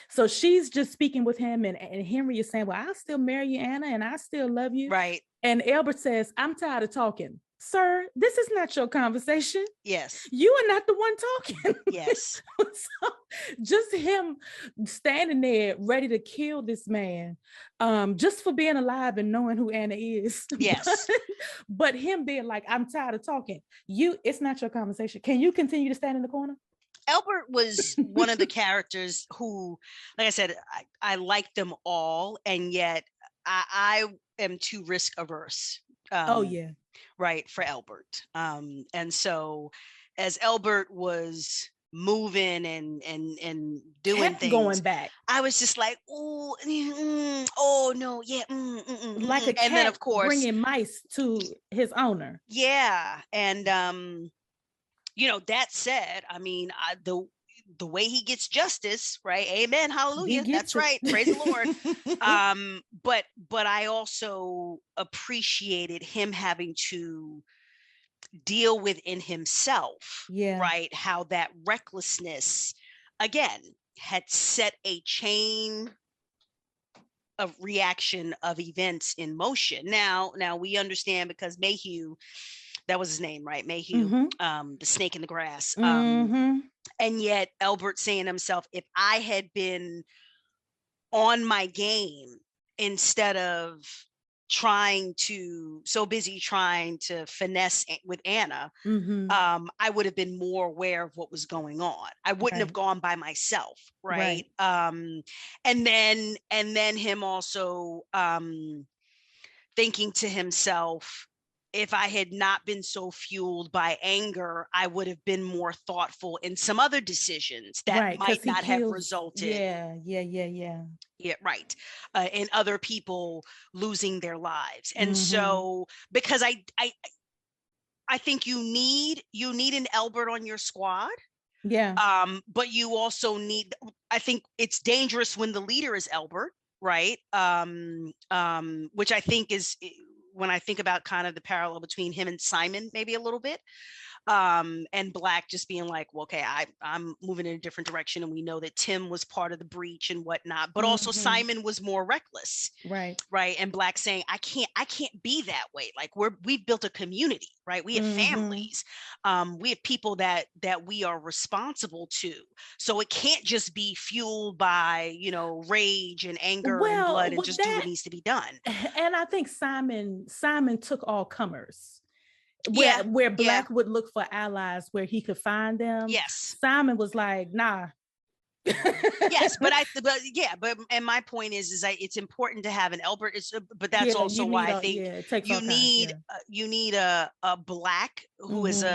A: So she's just speaking with him, and Henry is saying, well, I'll still marry you, Anna, and I still love you.
B: Right.
A: And Albert says, I'm tired of talking. Sir, this is not your conversation.
B: Yes.
A: You are not the one talking.
B: Yes.
A: So just him standing there ready to kill this man, just for being alive and knowing who Anna is.
B: Yes.
A: But him being like, I'm tired of talking. It's not your conversation. Can you continue to stand in the corner?
B: Albert was one of the characters who, like I said, I like them all, and yet I am too risk averse.
A: Oh yeah.
B: Right, for Albert. And so as Albert was moving and doing
A: Kept
B: things,
A: going back
B: I was just like, oh, oh no, yeah,
A: like a
B: and then
A: cat
B: of course,
A: bringing mice to his owner.
B: yeah, and that said, I mean, the way he gets justice, right? Amen,
A: He
B: hallelujah.
A: gets
B: That's
A: it.
B: right. Praise the Lord. But I also appreciated him having to deal within himself,
A: Yeah.
B: right? How that recklessness again had set a chain of reaction of events in motion. Now we understand because Mayhew, that was his name, right? Mayhew, the snake in the grass. And yet Albert saying to himself, if I had been on my game instead of so busy trying to finesse with Anna, I would have been more aware of what was going on. I wouldn't have gone by myself, right? And then him also thinking to himself, if I had not been so fueled by anger, I would have been more thoughtful in some other decisions that might not have resulted. Yeah, right. And other people losing their lives. And so, because I think you need an Albert on your squad.
A: Yeah.
B: But you also need, I think it's dangerous when the leader is Albert, right? Which I think is, when I think about kind of the parallel between him and Simon, maybe a little bit. And Black just being like, well, okay, I'm moving in a different direction, and we know that Tim was part of the breach and whatnot, but also Simon was more reckless, right? And Black saying, I can't be that way. Like we've built a community, right? We have families, we have people that we are responsible to, so it can't just be fueled by rage and anger and blood, and just do what needs to be done.
A: And I think Simon took all comers. Where Black would look for allies where he could find them.
B: Yes.
A: Simon was like, nah.
B: Yes, and my point is that it's important to have an Elbert. But that's
A: Yeah,
B: also why I think
A: it takes all kinds. Yeah.
B: you need a Black who is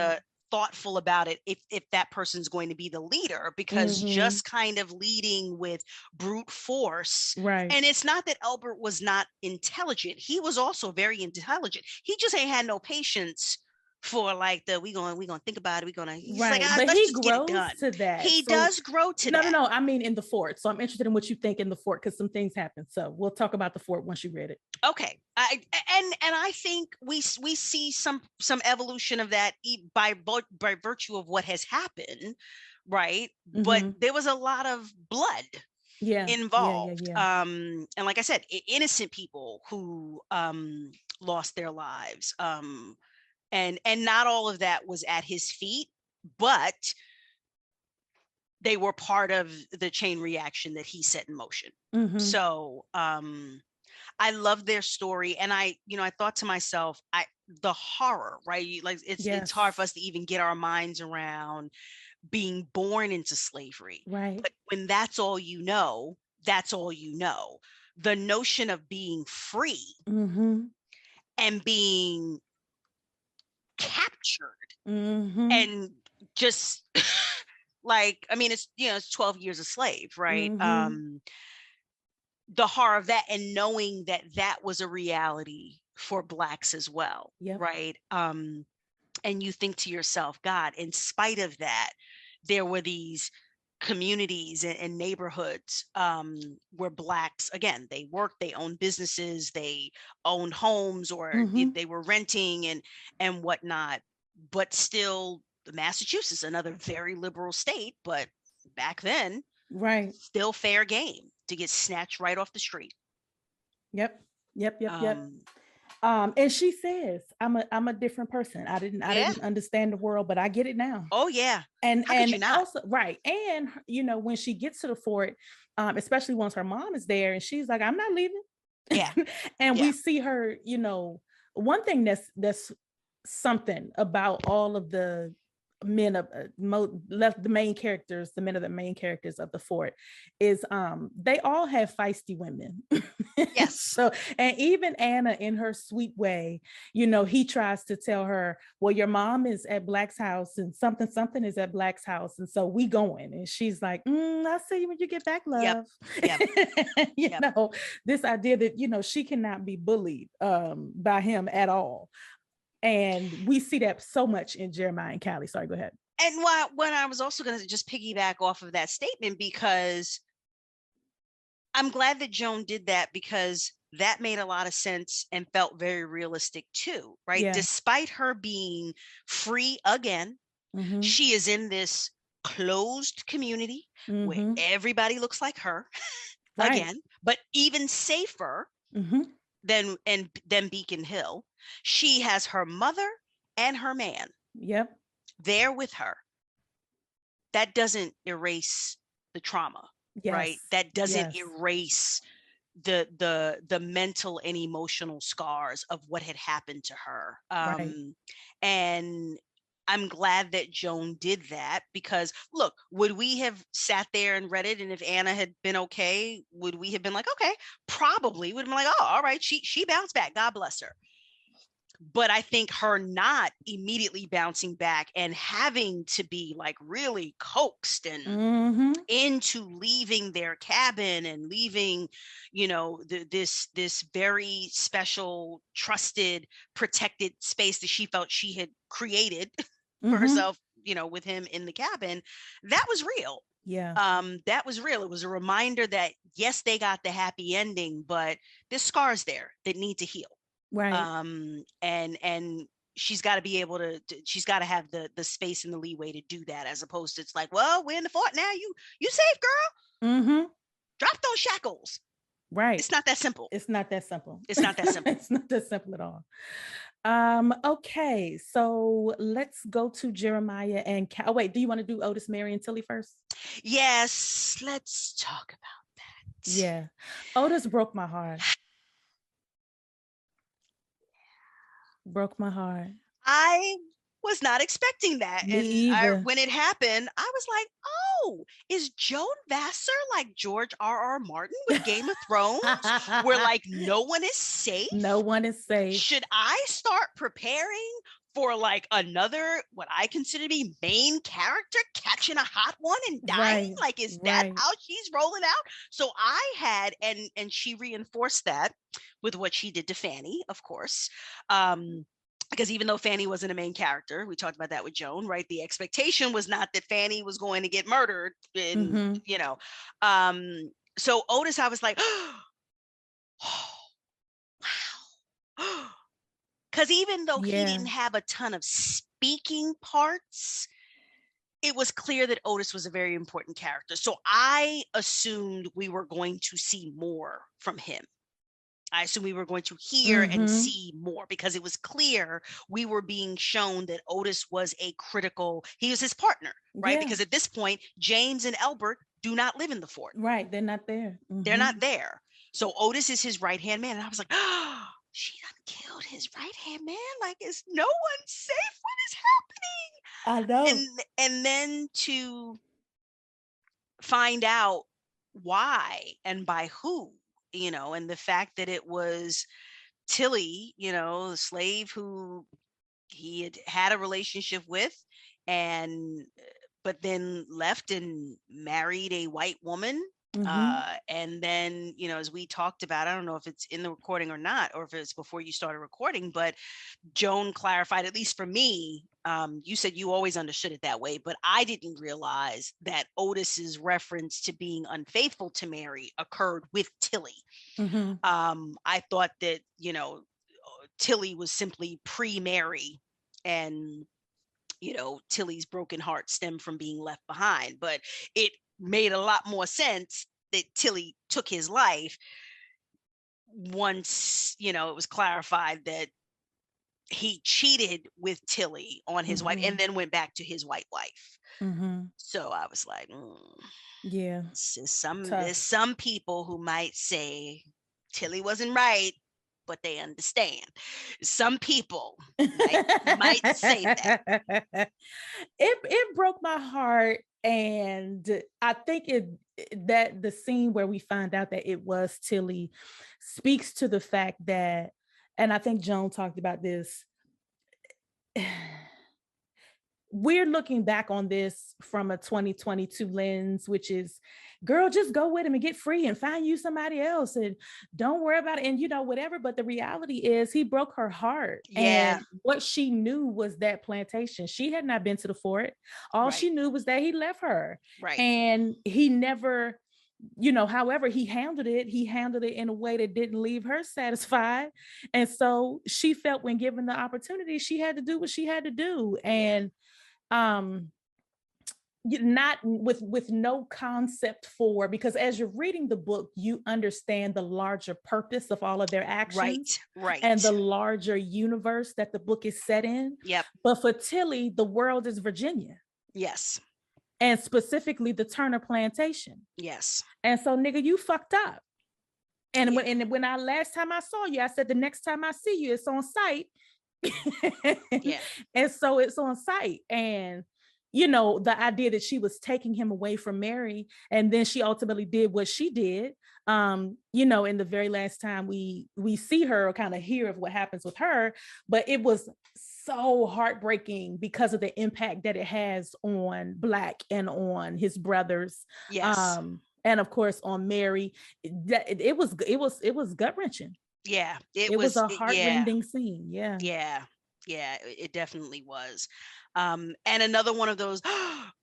B: thoughtful about it if that person's going to be the leader, because just kind of leading with brute force,
A: right?
B: And it's not that Elbert was not intelligent; he was also very intelligent. He just ain't had no patience for like we gonna think about it. He's
A: right.
B: like,
A: but
B: let's
A: he
B: just get it
A: grows
B: done.
A: to that.
B: He does grow to that.
A: No. I mean in the fort. So I'm interested in what you think in the fort, because some things happen. So we'll talk about the fort once you read it.
B: Okay. I think we see some evolution of that by virtue of what has happened, right? But there was a lot of blood involved. And like I said, innocent people who lost their lives. And not all of that was at his feet, but they were part of the chain reaction that he set in motion. So I love their story. And I thought to myself, the horror, right? Like it's hard for us to even get our minds around being born into slavery.
A: Right.
B: But when that's all you know, that's all you know. The notion of being free and being captured and just like, I mean, it's 12 years a slave, right? The horror of that, and knowing that that was a reality for Blacks as well, right? And you think to yourself, God, in spite of that, there were these communities and neighborhoods where Blacks, again, they worked, they owned businesses, they owned homes, or they were renting and whatnot. But still, Massachusetts, another very liberal state, but back then,
A: right,
B: still fair game to get snatched right off the street.
A: Yep. And she says, I'm a different person. I didn't understand the world, but I get it now.
B: Oh yeah.
A: And
B: how could you not?
A: Also, right. And when she gets to the fort, especially once her mom is there, and she's like, I'm not leaving.
B: Yeah.
A: And we see her, one thing that's something about all of the men of the main characters, the men of the main characters of the fort, is they all have feisty women.
B: Yes.
A: So, and even Anna, in her sweet way, he tries to tell her, well, your mom is at Black's house and something is at Black's house, and so we going. And she's like, I'll see you when you get back, love.
B: Yep.
A: This idea that she cannot be bullied by him at all. And we see that so much in Jeremiah and Callie. Sorry, go ahead.
B: And when I was also going to just piggyback off of that statement, because I'm glad that Joan did that, because that made a lot of sense and felt very realistic too, right? Yeah. Despite her being free again, she is in this closed community where everybody looks like her again, but even safer than Beacon Hill. She has her mother and her man there with her. That doesn't erase the trauma, right? That doesn't erase the mental and emotional scars of what had happened to her. And I'm glad that Joan did that, because look, would we have sat there and read it, and if Anna had been okay, would we have been like, okay, probably would have been like, oh, all right, she bounced back, God bless her. But I think her not immediately bouncing back and having to be like really coaxed and into leaving their cabin and leaving, this very special, trusted, protected space that she felt she had created for herself, with him in the cabin, that was real. That was real. It was a reminder that yes, they got the happy ending, but there's scars there that need to heal. And she's got to be able to, she's got to have the space and the leeway to do that, as opposed to it's like, well, we're in the fort now, you safe, girl. Drop those shackles. It's not that simple.
A: It's not that simple.
B: It's not that simple.
A: It's not that simple at all. Okay, so let's go to Jeremiah and wait, do you want to do Otis, Mary, and Tilly first?
B: Yes, let's talk about that.
A: Yeah, Otis broke my heart. Broke my heart.
B: I was not expecting that.
A: Me either.
B: When it happened, I was like, oh, is Joan Vassar like George R.R. Martin with Game of Thrones, where like no one is safe?
A: No one is safe.
B: Should I start preparing for like another, what I consider to be main character catching a hot one and dying?
A: Right,
B: Like, is that
A: right.
B: how she's rolling out? So I had, and she reinforced that with what she did to Fanny, of course. Because even though Fanny wasn't a main character, we talked about that with Joan, right? The expectation was not that Fanny was going to get murdered, and you know. So Otis, I was like, oh, wow. Because even though he didn't have a ton of speaking parts, it was clear that Otis was a very important character. So I assumed we were going to see more from him. I assumed we were going to hear and see more, because it was clear we were being shown that Otis was he was his partner, right? Because at this point, James and Albert do not live in the fort.
A: Right, they're not there.
B: They're not there. So Otis is his right-hand man. And I was like, oh, she done killed his right-hand man. Like, is no one safe? What is happening?
A: I know.
B: And then to find out why and by who, you know, and the fact that it was Tilly, you know, the slave who he had a relationship with, but then left and married a white woman. And then, you know, as we talked about, I don't know if it's in the recording or not, or if it's before you started recording, but Joan clarified, at least for me, you said you always understood it that way, but I didn't realize that Otis's reference to being unfaithful to Mary occurred with Tilly. I thought that, you know, Tilly was simply pre-Mary, and, you know, Tilly's broken heart stemmed from being left behind, but it made a lot more sense that Tilly took his life once, you know, it was clarified that he cheated with Tilly on his wife and then went back to his white wife. So I was like, there's some people who might say Tilly wasn't right, but they understand. Some people might say that.
A: It broke my heart, and I think that the scene where we find out that it was Tilly speaks to the fact that, and I think Joan talked about this, we're looking back on this from a 2022 lens, which is, girl, just go with him and get free and find you somebody else and don't worry about it. And, you know, whatever. But the reality is he broke her heart.
B: Yeah.
A: And what she knew was that plantation. She had not been to the fort. All she knew was that he left her.
B: Right.
A: And he never, you know, however he handled it in a way that didn't leave her satisfied. And so she felt, when given the opportunity, she had to do what she had to do. And not with no concept for, because as you're reading the book, you understand the larger purpose of all of their actions,
B: right,
A: and the larger universe that the book is set in.
B: Yep.
A: But for Tilly, the world is Virginia.
B: Yes.
A: And specifically the Turner Plantation.
B: Yes.
A: And so, nigga, you fucked up. And when I last time I saw you, I said the next time I see you, it's on site. And so it's on site. And, you know, the idea that she was taking him away from Mary, and then she ultimately did what she did, you know, in the very last time we see her, or kind of hear of what happens with her. But it was so heartbreaking because of the impact that it has on Black and on his brothers.
B: Yes.
A: And of course on Mary. It was gut-wrenching.
B: Yeah,
A: it was a heart-rending scene.
B: Yeah, it definitely was. And another one of those,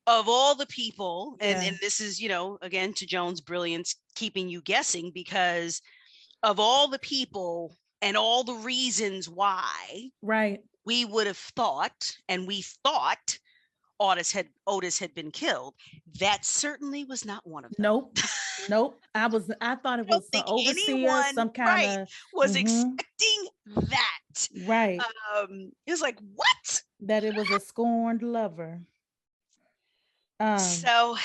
B: of all the people, and this is, you know, again, to Joan's brilliance, keeping you guessing, because of all the people and all the reasons why we would have thought, and we thought Otis had been killed, that certainly was not one of them.
A: Nope. I thought it was the overseer, some kind of
B: was expecting that.
A: Right.
B: It was like, what?
A: That it was a scorned lover.
B: So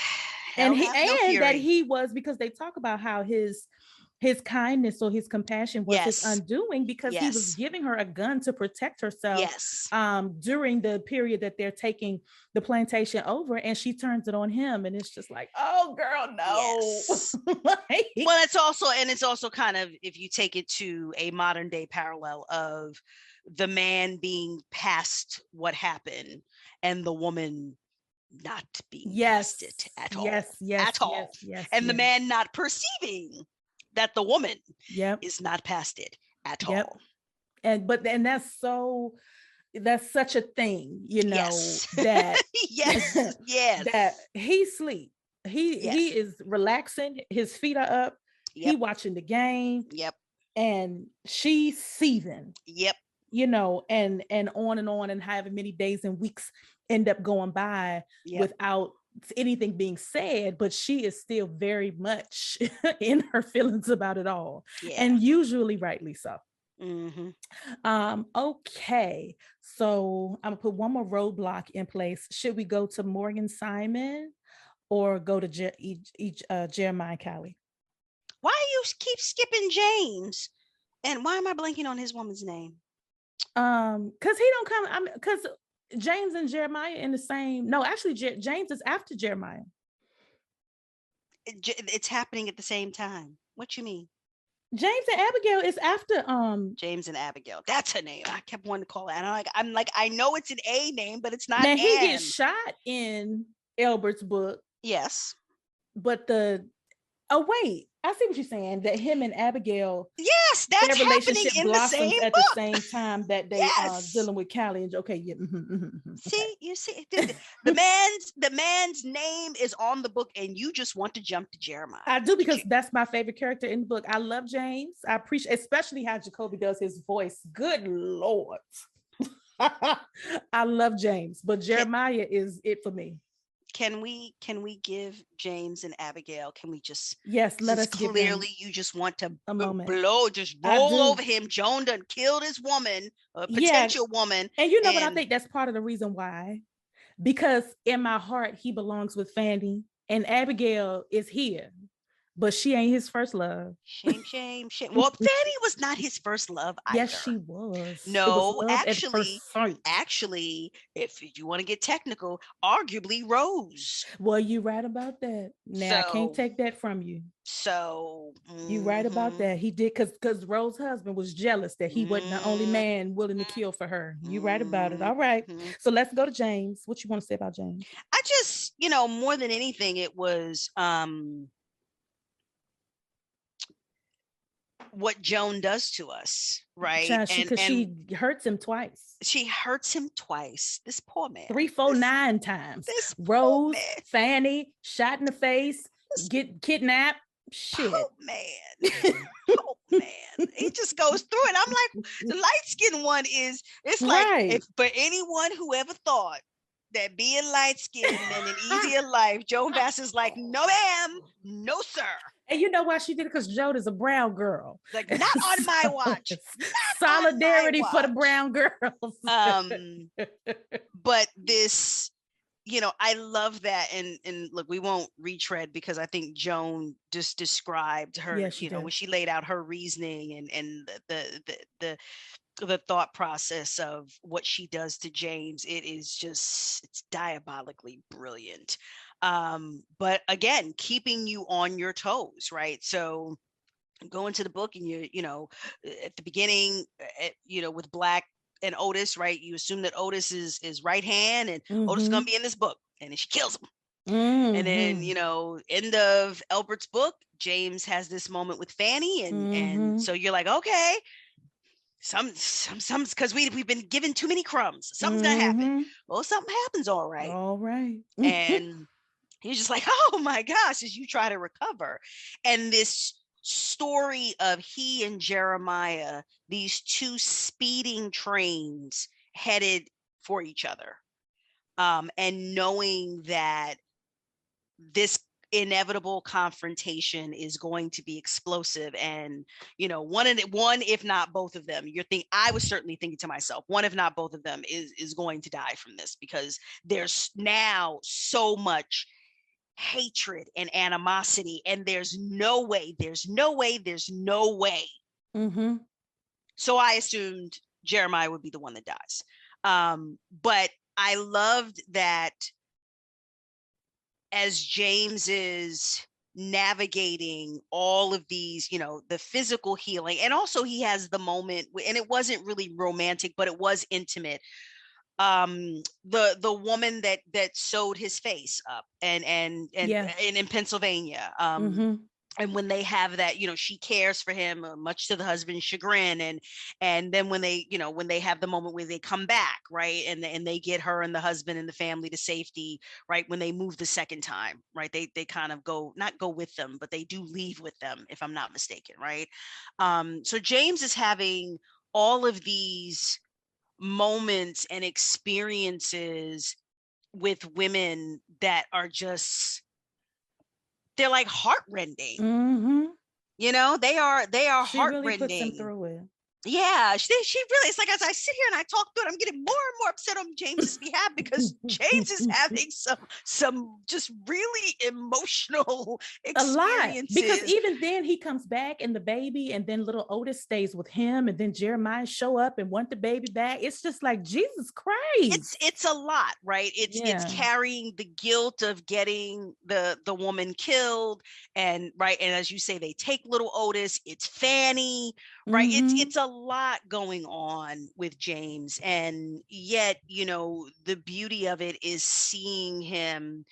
A: and that he was, because they talk about how his his kindness or his compassion was his
B: Yes.
A: undoing, because he was
B: Yes.
A: giving her a gun to protect herself
B: Yes.
A: during the period that they're taking the plantation over, and she turns it on him, and it's just like, oh girl, no.
B: Yes.
A: Like,
B: Well, it's also kind of, if you take it to a modern day parallel of the man being past what happened and the woman not being past it at all. At all. And the man not perceiving that the woman is not past it at all.
A: And that's such a thing,
B: Yes.
A: that
B: Yes. Yes.
A: that he sleep. He is relaxing, his feet are up, he watching the game. And she's seething. And on, and however many days and weeks end up going by without anything being said, but she is still very much in her feelings about it all, and usually rightly so. Okay, so I'm gonna put one more roadblock in place. Should we go to Morgan Simon or go to Jeremiah Callie?
B: Why do you keep skipping James? And why am I blanking on his woman's name?
A: Because he don't come. Because James and Jeremiah in the same. No, actually, James is after Jeremiah.
B: It's happening at the same time. What you mean?
A: James and Abigail is after
B: James and Abigail. That's her name. I kept wanting to call it. And I'm like, I know it's an A name, but it's not.
A: Now he gets shot in Albert's book.
B: Yes.
A: But oh wait, I see what you're saying. That him and Abigail.
B: Yes, that's their relationship
A: in blossoms at the same time that they dealing with Callie. Okay, yeah.
B: See, you see, the man's name is on the book, and you just want to jump to Jeremiah.
A: I do, because that's my favorite character in the book. I love James. I appreciate, especially how Jacoby does his voice. Good Lord. I love James, but Jeremiah is it for me.
B: Can we give James and Abigail? Can we just?
A: Yes, let us.
B: Clearly, you just want to roll over him. Joan done killed his woman, a potential woman.
A: And you know what? I think that's part of the reason why. Because in my heart, he belongs with Fanny, and Abigail is here, but she ain't his first love.
B: Shame. Well, Fanny was not his first love either.
A: Yes, she was.
B: No, actually, if you want to get technical, arguably Rose.
A: Well, you're right about that. Now, I can't take that from you.
B: So
A: you're right about that. He did, because Rose's husband was jealous that he wasn't the only man willing to kill for her. You're right about it. All right. So let's go to James. What you want to say about James?
B: I just, more than anything, it was what Joan does to us, right?
A: Because she hurts him twice.
B: She hurts him twice. This poor man.
A: 3, 4, 9 times. Rose, Fanny, shot in the face, get kidnapped. Shit.
B: Oh man. He just goes through it. I'm like, the light-skinned one is, it's like, if for anyone who ever thought that being light-skinned and an easier life, Joan Vassar's like, no ma'am, no sir.
A: And you know why she did it? Because Joan is a brown girl.
B: Like, not on my watch.
A: Solidarity for the brown girls.
B: But this, I love that. And look, we won't retread, because I think Joan just described her, when she laid out her reasoning and the thought process of what she does to James. It is just, it's diabolically brilliant. But again, keeping you on your toes, right? So go into the book, and at the beginning, with Black and Otis, right? You assume that Otis is right hand, and Otis is gonna be in this book, and then she kills him. And then, end of Albert's book, James has this moment with Fanny, and so you're like, okay, some because we've been given too many crumbs. Something's gonna happen. Well, something happens, all right. And he's just like, oh my gosh, as you try to recover. And this story of he and Jeremiah, these two speeding trains headed for each other, and knowing that this inevitable confrontation is going to be explosive, and one if not both of them, I was certainly thinking to myself, one if not both of them is going to die from this, because there's now so much hatred and animosity, and there's no way.
A: Mm-hmm.
B: So I assumed Jeremiah would be the one that dies. But I loved that as James is navigating all of these, the physical healing, and also he has the moment, and it wasn't really romantic, but it was intimate. The woman that sewed his face up, and
A: Yeah.
B: in Pennsylvania,
A: Mm-hmm.
B: and when they have that, she cares for him, much to the husband's chagrin, and then when they have the moment where they come back, right, and they get her and the husband and the family to safety, right, when they move the second time, right, they kind of not go with them, but they do leave with them, if I'm not mistaken, right. So James is having all of these moments and experiences with women that are just, they're like heartrending.
A: Mm-hmm.
B: They are
A: She really puts him
B: heartrending.
A: through it.
B: Yeah, she really, it's like, as I sit here and I talk through it, I'm getting more and more upset on James's behalf, because James is having some just really emotional
A: A lot, because
B: experiences.
A: even then he comes back and the baby, and then little Otis stays with him, and then Jeremiah show up and want the baby back. It's just like, Jesus Christ.
B: It's a lot, right? It's
A: Yeah.
B: carrying the guilt of getting the woman killed, and right, and as you say, they take little Otis, it's Fanny, right?
A: Mm-hmm.
B: It's a lot going on with James, and yet, the beauty of it is seeing him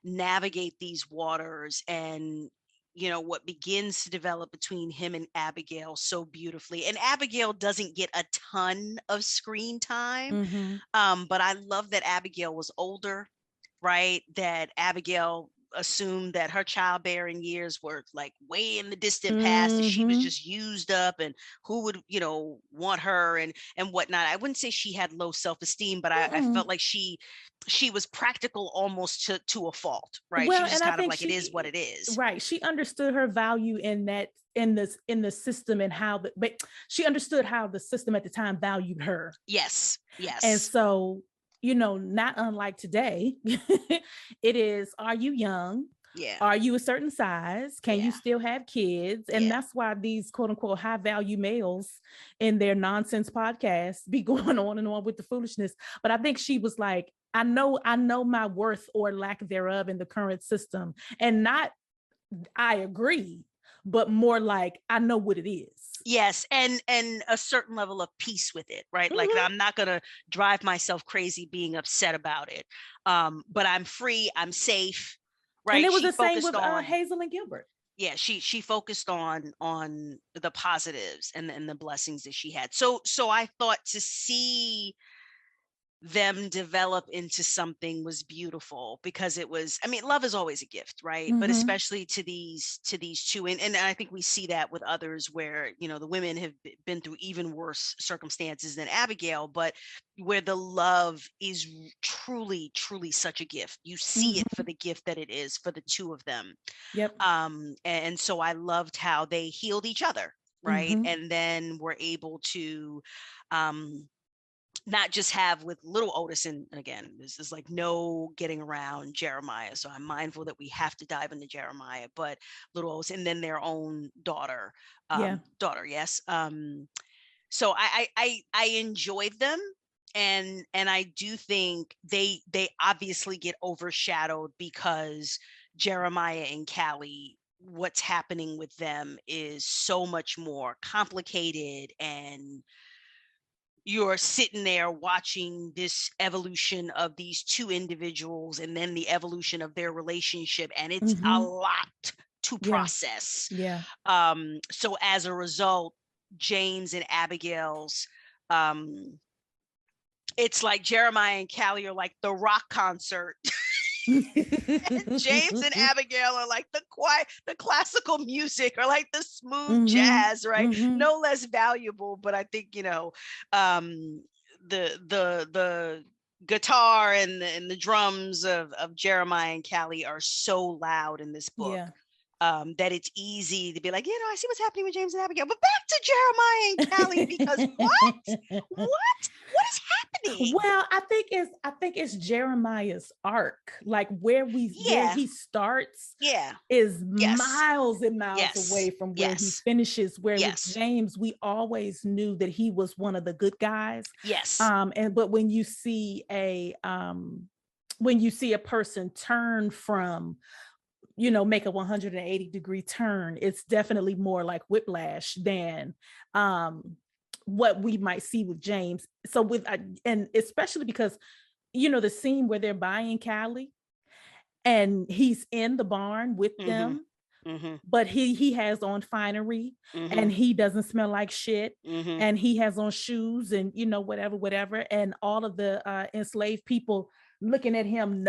B: navigate these waters, and what begins to develop between him and Abigail so beautifully. And Abigail doesn't get a ton of screen time,
A: Mm-hmm.
B: but I love that Abigail was older, right? That Abigail assumed that her childbearing years were like way in the distant past, that she was
A: Mm-hmm.
B: just used up, and who would want her, and whatnot. I wouldn't say she had low self-esteem, but I
A: Mm-mm.
B: felt like she was practical almost to a fault, right? She
A: Well,
B: was just
A: and I
B: kind of
A: think
B: like, it is what it is.
A: right, she understood her value in that, in the system, and how but she understood how the system at the time valued her.
B: Yes,
A: And
B: yes.
A: so, not unlike today, it is, are you young?
B: Yeah,
A: Are you a certain size? Can you
B: yeah,
A: still have kids? And
B: yeah.
A: that's why these quote unquote high value males in their nonsense podcasts be going on and on with the foolishness. But I think she was like, I know my worth or lack thereof in the current system. And not, I agree, but more like, I know what it is.
B: Yes, and a certain level of peace with it, right? Like,
A: Mm-hmm.
B: I'm not gonna drive myself crazy being upset about it. But I'm free, I'm safe,
A: And
B: right?
A: it was
B: She
A: the same
B: focused
A: with
B: on,
A: Hazel and Gilbert.
B: yeah, she focused on the positives and the blessings that she had. So I thought to see them develop into something was beautiful, because it was, I mean, love is always a gift, right? But
A: Mm-hmm.
B: especially to these two, and I think we see that with others, where the women have been through even worse circumstances than Abigail, but where the love is truly such a gift. You see it for
A: Mm-hmm.
B: the gift that it is for the two of them.
A: Yep.
B: And so I loved how they healed each other, right?
A: Mm-hmm.
B: And then were able to not just have with little Otis. And again, this is like no getting around Jeremiah, so I'm mindful that we have to dive into Jeremiah, but little Otis, and then their own daughter.
A: Yeah.
B: Yes. So I enjoyed them, and I do think they obviously get overshadowed, because Jeremiah and Callie, what's happening with them is so much more complicated, and you're sitting there watching this evolution of these two individuals, and then the evolution of their relationship, and it's a
A: Mm-hmm.
B: lot to
A: Yeah.
B: process.
A: Yeah.
B: So as a result, James and Abigail's, um it's like Jeremiah and Callie are like the rock concert. James and Abigail are like the quiet, the classical music, or like the smooth
A: Mm-hmm.
B: jazz, right?
A: Mm-hmm.
B: No less valuable, but I think the guitar and the drums of Jeremiah and Callie are so loud in this book,
A: Yeah.
B: that it's easy to be like, I see what's happening with James and Abigail, but back to Jeremiah and Callie, because what is happening?
A: Well, I think it's Jeremiah's arc, like where
B: Yeah.
A: he starts
B: Yeah.
A: is
B: Yes.
A: miles and miles
B: Yes.
A: away from where he
B: Yes.
A: finishes. Where with
B: Yes.
A: James, we always knew that he was one of the good guys.
B: Yes.
A: But when you see a person turn from, make a 180-degree turn, it's definitely more like whiplash than what we might see with James. So and especially because, the scene where they're buying Callie and he's in the barn with
B: Mm-hmm.
A: them,
B: Mm-hmm.
A: but he has on finery
B: Mm-hmm.
A: and he doesn't smell like shit,
B: Mm-hmm.
A: and he has on shoes and whatever, and all of the enslaved people looking at him,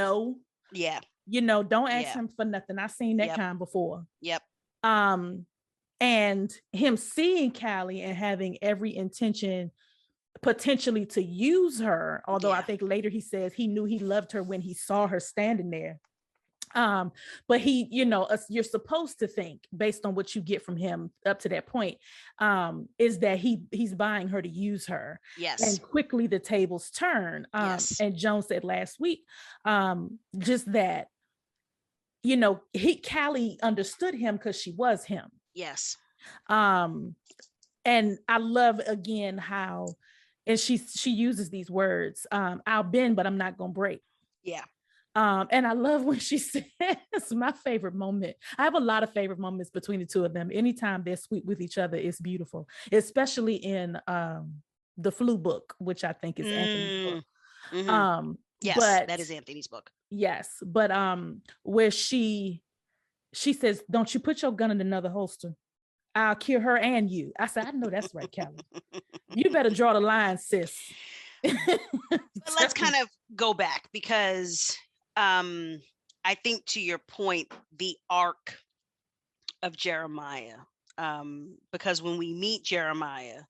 B: Yeah.
A: don't ask
B: Yeah.
A: him for nothing. I've seen that
B: Yep.
A: kind before.
B: Yep.
A: And him seeing Callie and having every intention potentially to use her, although I think later he says he knew he loved her when he saw her standing there. But he, you're supposed to think, based on what you get from him up to that point, is that he's buying her to use her.
B: Yes.
A: And quickly the tables turn.
B: Yes.
A: And Joan said last week, just that, Callie understood him because she was him.
B: Yes.
A: And I love again how, and she uses these words, I'll bend, but I'm not gonna break.
B: Yeah.
A: And I love when she says, my favorite moment. I have a lot of favorite moments between the two of them. Anytime they're sweet with each other, it's beautiful, especially in the Flu book, which I think is Anthony's book.
B: Mm-hmm. Yes,
A: but
B: that is Anthony's book.
A: Yes, but where she says, "Don't you put your gun in another holster. I'll kill her and you." I said, "I know that's right, Callie. You better draw the line, sis."
B: But let's kind of go back because I think, to your point, the arc of Jeremiah, because when we meet Jeremiah,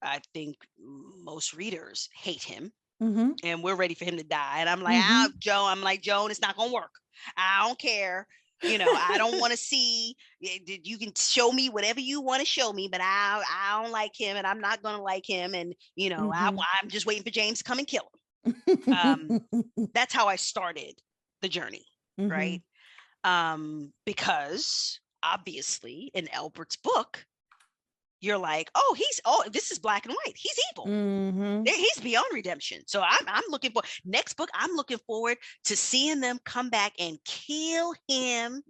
B: I think most readers hate him. Mm-hmm. And we're ready for him to die. And I'm like, Joan, it's not gonna work. I don't care. I don't want to see. You can show me whatever you want to show me, but I don't like him, and I'm not gonna like him. And I'm just waiting for James to come and kill him. That's how I started the journey, right? Because obviously in Albert's book, you're like, this is black and white. He's evil. He's beyond redemption. So I'm looking for next book. I'm looking forward to seeing them come back and kill him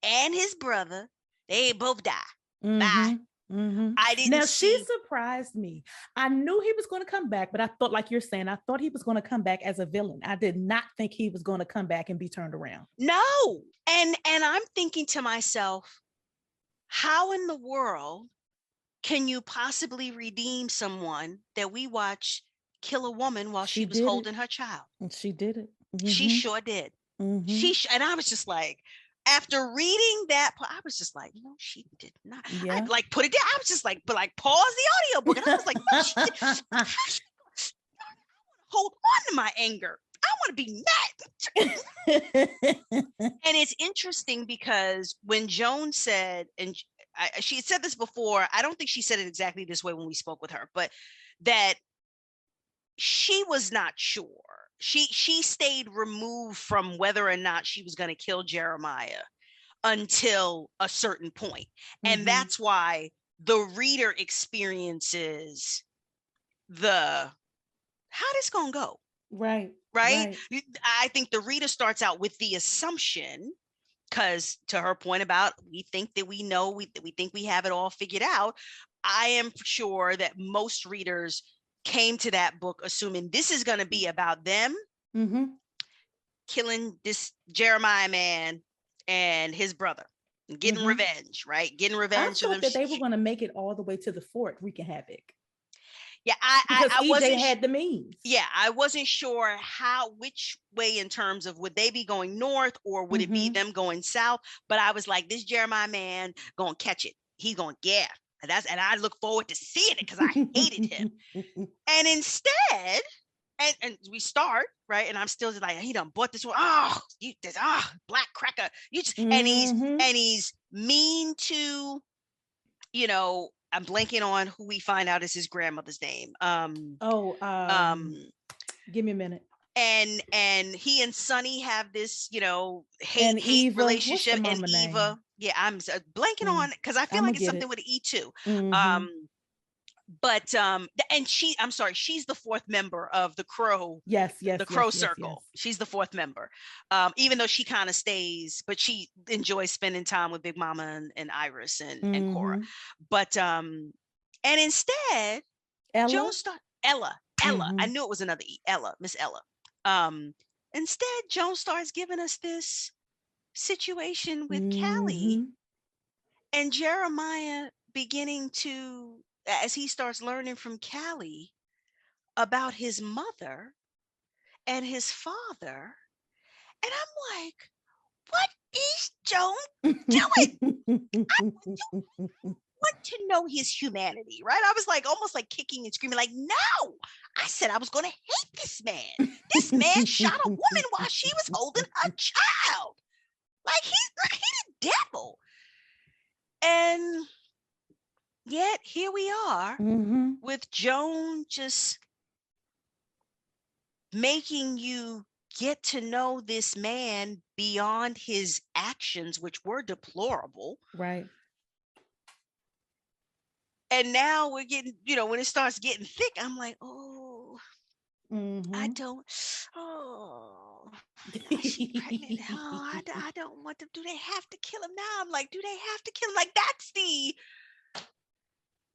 B: and his brother. They both die. Bye.
A: I didn't she surprised me. I knew he was going to come back, but I thought, like you're saying, I thought he was going to come back as a villain. I did not think he was going to come back and be turned around.
B: No. And I'm thinking to myself, how in the world can you possibly redeem someone that we watch kill a woman while she was holding her child?
A: And she did it.
B: She sure did. And I was just like, after reading that, I was just like, no, she did not. Yeah. I like put it down. I was just like, pause the audiobook. And I was like, no, she did. I want to hold on to my anger. I want to be mad. And it's interesting because when Joan said, and she had said this before, I don't think she said it exactly this way when we spoke with her, but that she was not sure. She stayed removed from whether or not she was going to kill Jeremiah until a certain point. And that's why the reader experiences how this going to go. Right. I think the reader starts out with the assumption, because to her point about we think that we know, we think we have it all figured out. I am sure that most readers came to that book assuming this is going to be about them killing this Jeremiah man and his brother, and getting revenge, right? Getting revenge.
A: I thought that they were going to make it all the way to the fort wreaking havoc.
B: Yeah,
A: because
B: I
A: wasn't had the means.
B: Yeah, I wasn't sure which way in terms of would they be going north or would it be them going south. But I was like, this Jeremiah man gonna catch it. He's gonna and I look forward to seeing it because I hated him. And instead, and we start right, and I'm still just like, he done bought this one. Black cracker. You just and he's mean to I'm blanking on who we find out is his grandmother's name.
A: Oh,
B: Um,
A: give me a minute.
B: and he and Sonny have this,
A: And
B: hate
A: Eva, what's the
B: relationship. And
A: mama
B: Eva,
A: name?
B: yeah, I'm blanking on, because I feel
A: I'm gonna
B: like it's
A: get
B: something
A: it.
B: with an E too.
A: Mm-hmm.
B: But and I'm sorry, she's the fourth member of the Crow,
A: Yes, yes,
B: the
A: yes,
B: Crow
A: yes, yes.
B: Circle. She's the fourth member. Even though she kind of stays, but she enjoys spending time with Big Mama and Iris and Cora.
A: Mm-hmm.
B: But and instead,
A: Ella.
B: Joan start Ella. I
A: Mm-hmm.
B: knew it was another E. Ella, Miss Ella. Um, Instead, Joan starts giving us this situation with Callie
A: Mm-hmm.
B: and Jeremiah beginning to, as he starts learning from Callie about his mother and his father. And I'm like, what is Joan doing? I want to know his humanity, right? I was like almost like kicking and screaming, like, no, I said I was going to hate this man. This man shot a woman while she was holding her child. Like he's the devil. And yet here we are
A: Mm-hmm.
B: with Joan just making you get to know this man beyond his actions, which were deplorable.
A: Right.
B: And now we're getting, when it starts getting thick, I'm like, oh, I
A: Mm-hmm.
B: don't, oh, now she pregnant. Oh, I don't want them. Do they have to kill him now? I'm like, do they have to kill him? Like, that's the,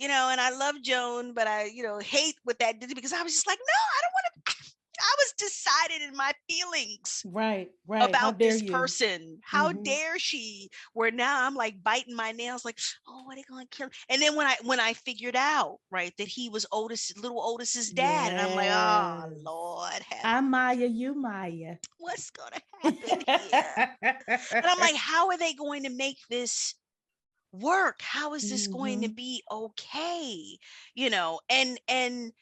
B: and I love Joan, but I, hate what that did, because I was just like, no, I don't want to. I was decided in my feelings
A: Right, right. How
B: about
A: dare
B: this
A: you?
B: person. How
A: Mm-hmm.
B: dare she? Where now I'm like biting my nails, like, oh, are they gonna kill him? And then when I figured out, right, that he was little Otis's dad, and I'm like, oh
A: Yes.
B: Lord,
A: I'm Maya, you Maya.
B: what's gonna happen here? And I'm like, how are they going to make this work? How is this going to
A: Mm-hmm.
B: be okay? And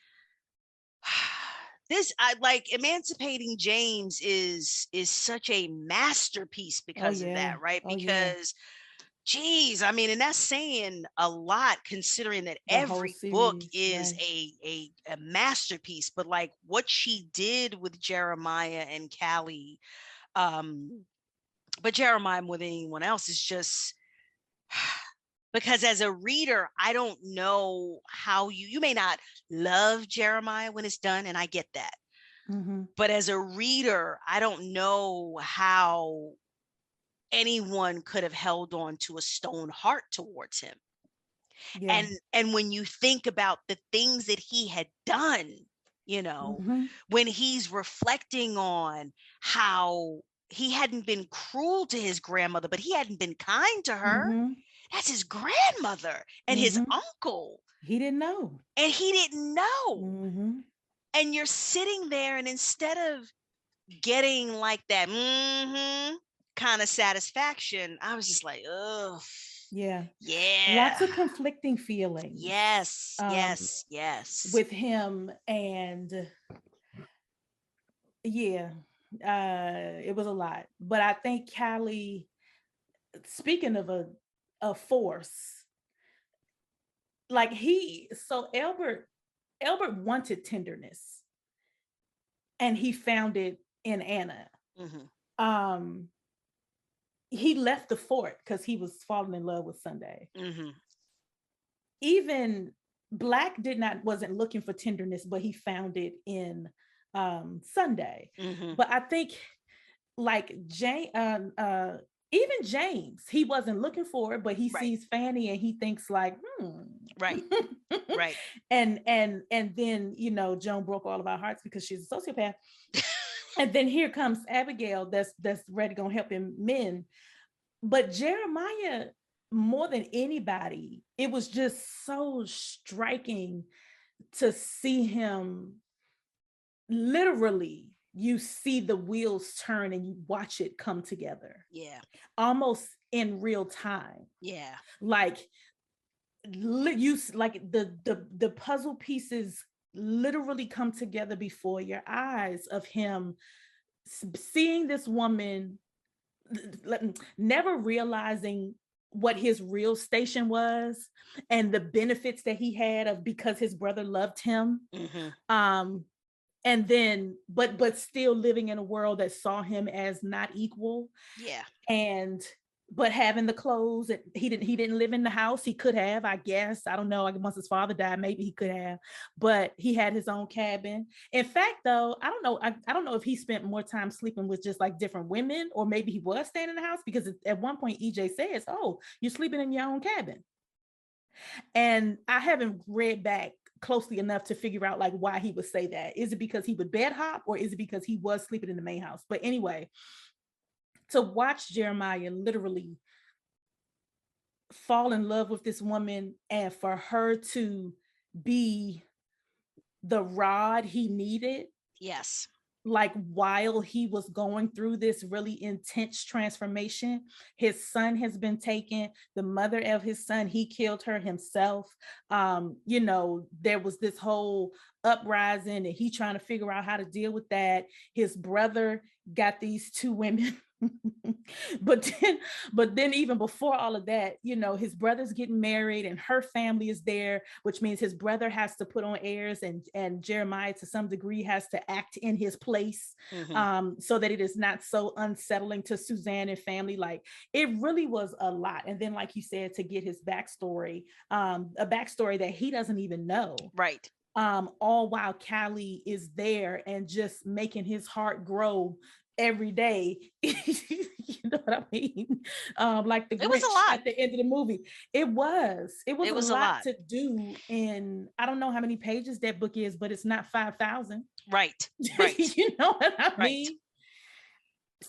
B: this, I like, emancipating James is such a masterpiece
A: Oh
B: because of
A: yeah.
B: that, right?
A: Oh yeah.
B: Because geez, I mean, and that's saying a lot considering that
A: The whole
B: every book
A: series,
B: is
A: right?
B: a masterpiece. But like what she did with Jeremiah and Callie, um, but Jeremiah more than anyone else is just because as a reader, I don't know how you may not love Jeremiah when it's done, and I get that.
A: Mm-hmm.
B: But as a reader, I don't know how anyone could have held on to a stone heart towards him.
A: Yeah.
B: And when you think about the things that he had done,
A: Mm-hmm.
B: when he's reflecting on how he hadn't been cruel to his grandmother, but he hadn't been kind to her.
A: Mm-hmm.
B: That's his grandmother and his
A: Mm-hmm.
B: uncle.
A: He didn't know.
B: And he didn't know.
A: Mm-hmm.
B: And you're sitting there, and instead of getting like that kind of satisfaction, I was just like, oh,
A: Yeah.
B: yeah.
A: Lots of conflicting feelings
B: Yes, yes, yes.
A: with him. And yeah, it was a lot. But I think Callie, speaking of a force, like Albert wanted tenderness, and he found it in Anna.
B: Mm-hmm.
A: Um, he left the fort because he was falling in love with Sunday.
B: Mm-hmm.
A: Even Black wasn't looking for tenderness, but he found it in Sunday.
B: Mm-hmm.
A: But I think like even James, he wasn't looking for it, but he
B: Right.
A: sees Fanny and he thinks like,
B: Right. Right.
A: and then Joan broke all of our hearts because she's a sociopath. And then here comes Abigail that's ready to help him mend. But Jeremiah, more than anybody, it was just so striking to see him. Literally, you see the wheels turn and you watch it come together.
B: Yeah.
A: Almost in real time.
B: Yeah.
A: Like the puzzle pieces literally come together before your eyes of him seeing this woman, never realizing what his real station was and the benefits that he had of because his brother loved him. Um, and then but still living in a world that saw him as not equal.
B: Yeah.
A: And but having the clothes that he didn't live in the house. He could have, I guess. I don't know. Like once his father died, maybe he could have, but he had his own cabin. In fact, though, I don't know. I don't know if he spent more time sleeping with just like different women, or maybe he was staying in the house, because at one point EJ says, "Oh, you're sleeping in your own cabin." And I haven't read back closely enough to figure out like why he would say that. Is it because he would bed hop, or is it because he was sleeping in the main house? But anyway, to watch Jeremiah literally fall in love with this woman, and for her to be the rod he needed,
B: Yes.
A: like while he was going through this really intense transformation. His son has been taken, the mother of his son, he killed her himself. There was this whole uprising, and he trying to figure out how to deal with that. His brother got these two women. but then even before all of that, his brother's getting married and her family is there, which means his brother has to put on airs, and Jeremiah to some degree has to act in his place, so that it is not so unsettling to Suzanne and family. Like, it really was a lot. And then, like you said, to get his backstory, a backstory that he doesn't even know,
B: right?
A: All while Callie is there and just making his heart grow every day. You know what I mean? Like the
B: It was a
A: Grinch
B: lot.
A: at the end of the movie. It was
B: It
A: a
B: was a
A: lot
B: lot.
A: to do. In, I don't know how many pages that book is, but it's not 5,000.
B: Right. Right.
A: You know what I
B: Right.
A: mean?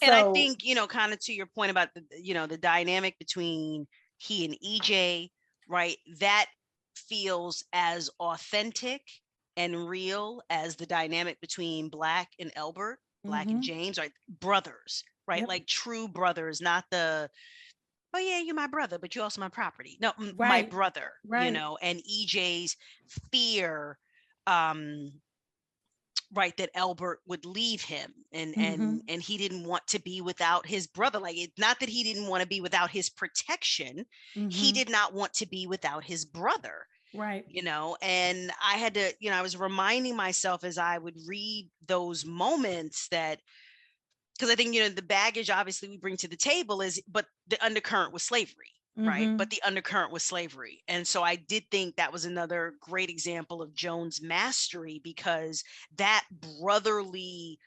B: And I
A: So,
B: think, kind of to your point about the dynamic between he and EJ, right? That feels as authentic and real as the dynamic between Black and Elbert, Black and James, right? Brothers, right?
A: Yep.
B: Like true brothers, not the, oh yeah, you're my brother, but you're also my property. No, my
A: Right.
B: brother,
A: Right.
B: and EJ's fear, um, right, that Albert would leave him, and he didn't want to be without his brother. Like, it's not that he didn't want to be without his protection. He did not want to be without his brother.
A: Right.
B: And I had to, I was reminding myself as I would read those moments that, because I think, the baggage obviously we bring to the table is, but the undercurrent was slavery. Right. But the undercurrent was slavery. And so I did think that was another great example of Joan's mastery, because that brotherly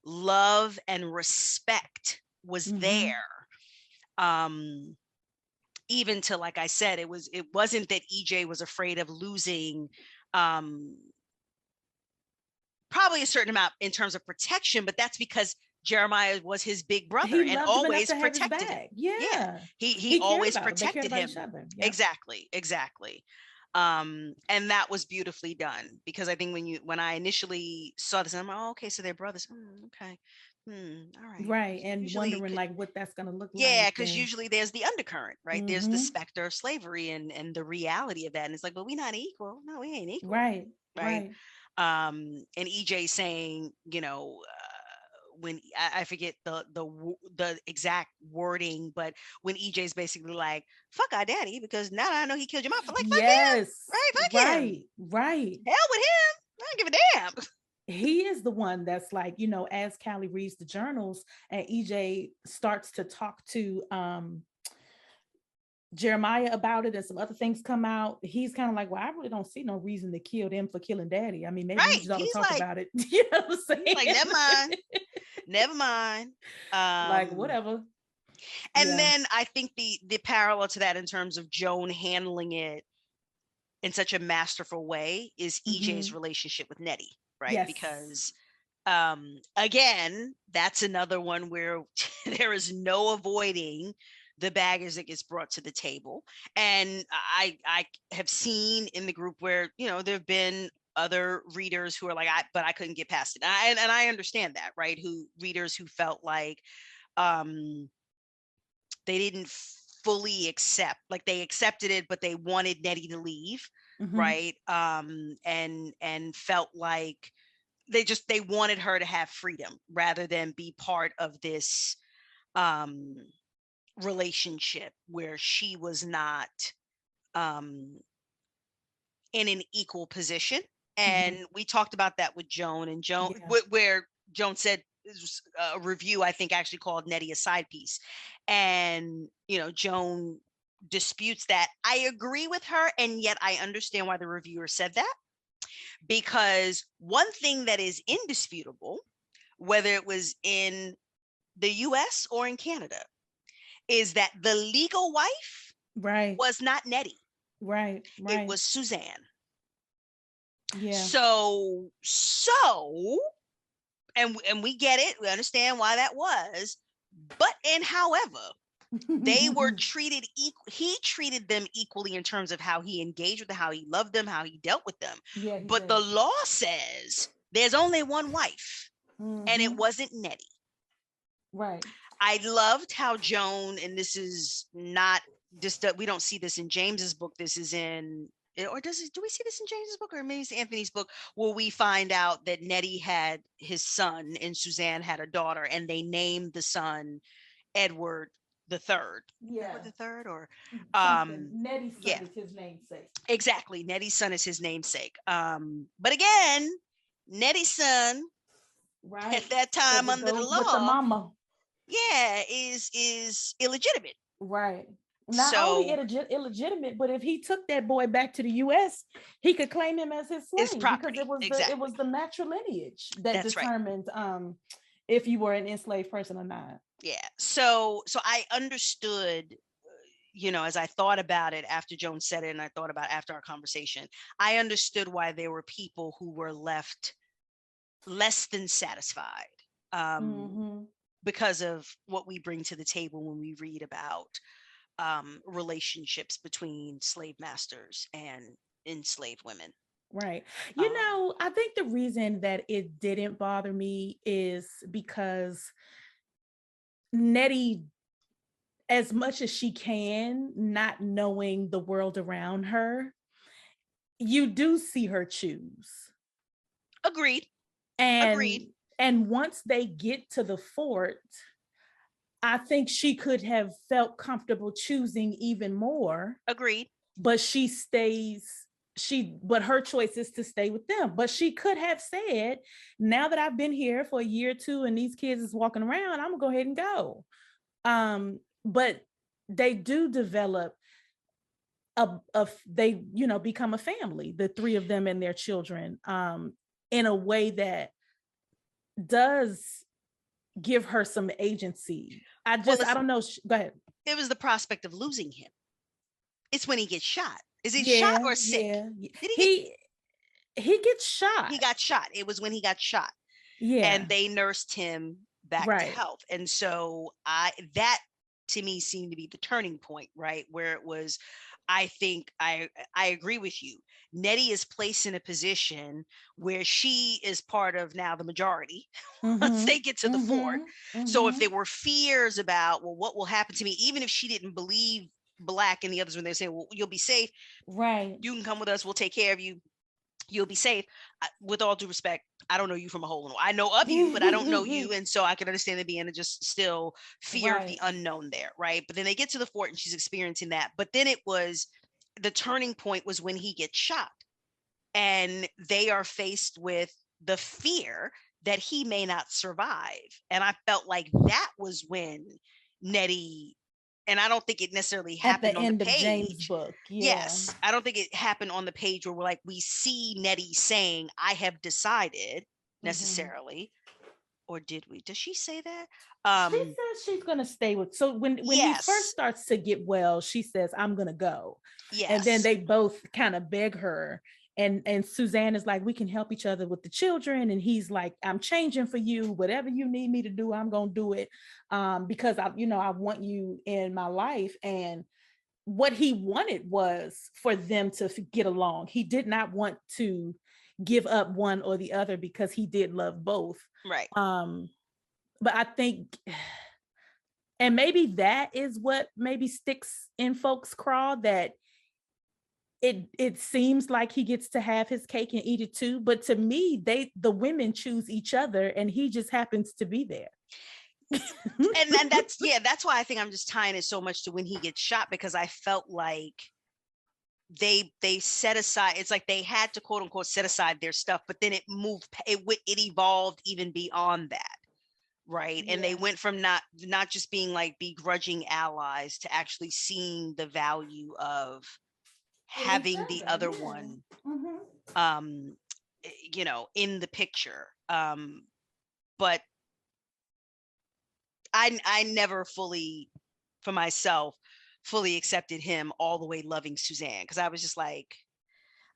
B: love and respect was there. Even to, like I said, it wasn't that EJ was afraid of losing probably a certain amount in terms of protection, but that's because Jeremiah was his big brother and always protected him.
A: Yeah.
B: He always
A: protected
B: protected him.
A: Yep.
B: Exactly. And that was beautifully done, because I think when I initially saw this, I'm like, oh, okay, so they're brothers. Okay. All right.
A: Right. And wondering like what that's going to look like.
B: Yeah, because usually there's the undercurrent, right? There's the specter of slavery and the reality of that. And it's like, but we're not equal. No, we ain't equal.
A: Right.
B: And EJ saying, when I forget the exact wording, but when EJ's basically like, fuck our daddy, because now I know he killed your mom. Like, fuck him. Right, fuck him.
A: Right.
B: Hell with him. I don't give a damn.
A: He is the one that's like, as Callie reads the journals and EJ starts to talk to Jeremiah about it, and some other things come out, he's kind of like, well, I really don't see no reason to kill them for killing daddy. I mean, maybe we just ought to talk about it. You know what I'm saying?
B: Like, never mind.
A: Like, whatever.
B: And then I think the parallel to that in terms of Joan handling it in such a masterful way is EJ's relationship with Nettie, right?
A: Yes.
B: Because again, that's another one where there is no avoiding the baggage that gets brought to the table. And I have seen in the group where, there have been other readers who are like, but I couldn't get past it. And I understand that, right? Readers who felt like they didn't fully accept, like they accepted it, but they wanted Nettie to leave, right? And felt like they wanted her to have freedom rather than be part of this relationship where she was not um in an equal position. And we talked about that with Joan, and Joan, where Joan said a review, I think, actually called Nettie a side piece. And, Joan disputes that. I agree with her, and yet I understand why the reviewer said that, because one thing that is indisputable, whether it was in the US or in Canada, is that the legal wife was not Nettie.
A: Right.
B: It was Suzanne.
A: Yeah.
B: So, and we get it. We understand why that was. But however, they were treated he treated them equally in terms of how he engaged with them, how he loved them, how he dealt with them.
A: Yeah,
B: but the law says there's only one wife, and it wasn't Nettie.
A: Right.
B: I loved how Joan, and this is not just we don't see this in James's book. This is in, or do we see this in James's book, or maybe it's Anthony's book, where we find out that Nettie had his son and Suzanne had a daughter, and they named the son Edward the Third.
A: Yeah.
B: Edward the Third, or
A: Nettie's son is his namesake.
B: Exactly. Nettie's son is his namesake. But again, Nettie's son, at that time under the law,
A: with the mama,
B: is illegitimate.
A: Right. Not only illegitimate, but if he took that boy back to the U.S., he could claim him as his slave, because it was the matrilineage that determined if you were an enslaved person or not.
B: Yeah. So I understood, as I thought about it after Joan said it, and I thought about after our conversation, I understood why there were people who were left less than satisfied because of what we bring to the table when we read about relationships between slave masters and enslaved women.
A: Right. I think the reason that it didn't bother me is because Nettie, as much as she can, not knowing the world around her, you do see her choose.
B: Agreed.
A: And once they get to the fort, I think she could have felt comfortable choosing even more.
B: Agreed.
A: But but her choice is to stay with them. But she could have said, now that I've been here for a year or two and these kids is walking around, I'm gonna go ahead and go. But they do develop they become a family, the three of them and their children, in a way that does give her some agency. I don't know. Go ahead.
B: It was the prospect of losing him. It's when he gets shot. Is he shot or sick?
A: Yeah. Did he gets shot.
B: He got shot. It was when he got shot.
A: Yeah.
B: And they nursed him back to health. And so that to me seemed to be the turning point, right? Where it was, I think I agree with you. Nettie is placed in a position where she is part of now the majority once they get to the fort. So if there were fears about, well, what will happen to me, even if she didn't believe Black and the others when they say, well, you'll be safe.
A: Right.
B: You can come with us. We'll take care of you. You'll be safe. With all due respect, I don't know you from a hole in the wall. I know of you, but I don't know you. And so I can understand there being just still fear of the unknown there. Right. But then they get to the fort and she's experiencing that. But then the turning point was when he gets shot and they are faced with the fear that he may not survive. And I felt like that was when Nettie, and I don't think it necessarily happened on the page. At the end of James' book. Yeah. Yes. I don't think it happened on the page where we see Nettie saying, I have decided necessarily. Or did we? Does she say that?
A: She says she's going to stay with. So when he first starts to get well, she says, I'm going to go. Yes. And then they both kind of beg her. And Suzanne is like, we can help each other with the children. And he's like, I'm changing for you. Whatever you need me to do, I'm going to do it. Because I want you in my life. And what he wanted was for them to get along. He did not want to give up one or the other because he did love both.
B: Right.
A: But I think, and maybe that is what maybe sticks in folks' craw, that it seems like he gets to have his cake and eat it too. But to me, the women choose each other and he just happens to be there.
B: and that's why I think I'm just tying it so much to when he gets shot, because I felt like they set aside, it's like they had to quote unquote set aside their stuff, but then it evolved even beyond that, right? And they went from not just being like begrudging allies to actually seeing the value of having the other one in the picture. But I never fully, for myself, fully accepted him all the way loving Suzanne, because I was just like,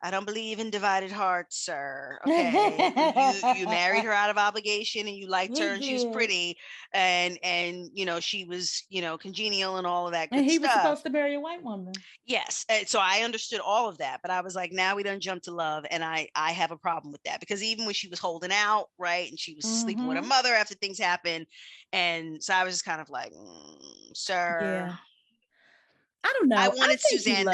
B: I don't believe in divided hearts, sir. Okay, you married her out of obligation, and you liked her, and she was pretty, and she was congenial and all of that good
A: and he
B: stuff.
A: was supposed to marry a white woman.
B: Yes, and so I understood all of that, but I was like, now we done jump to love, and I have a problem with that, because even when she was holding out, right, and she was sleeping with her mother after things happened, and so I was just kind of like, sir.
A: Yeah. I don't know.
B: I wanted
A: Suzanne.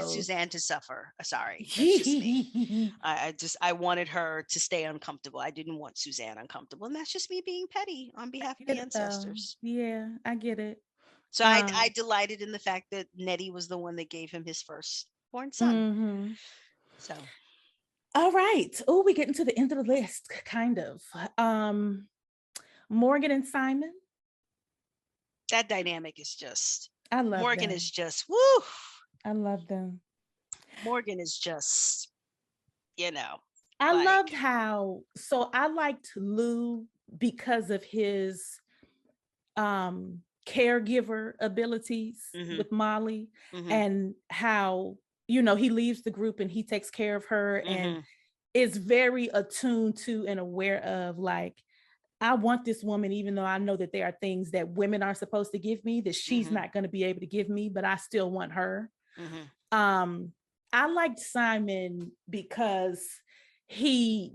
B: Suzanne to suffer. Sorry, that's just me. I wanted her to stay uncomfortable. I didn't want Suzanne uncomfortable, and that's just me being petty on behalf of the ancestors.
A: Yeah, I get it.
B: So I delighted in the fact that Nettie was the one that gave him his firstborn son. So,
A: all right. Oh, we getting to the end of the list, kind of. Morgan and Simon.
B: That dynamic is just.
A: I love
B: Morgan
A: them.
B: is just woo.
A: I love them.
B: Morgan is just,
A: I loved how. So I liked Lou because of his caregiver abilities with Molly, and how he leaves the group and he takes care of her and is very attuned to and aware of, like, I want this woman, even though I know that there are things that women are supposed to give me that she's not going to be able to give me, but I still want her. I liked Simon because he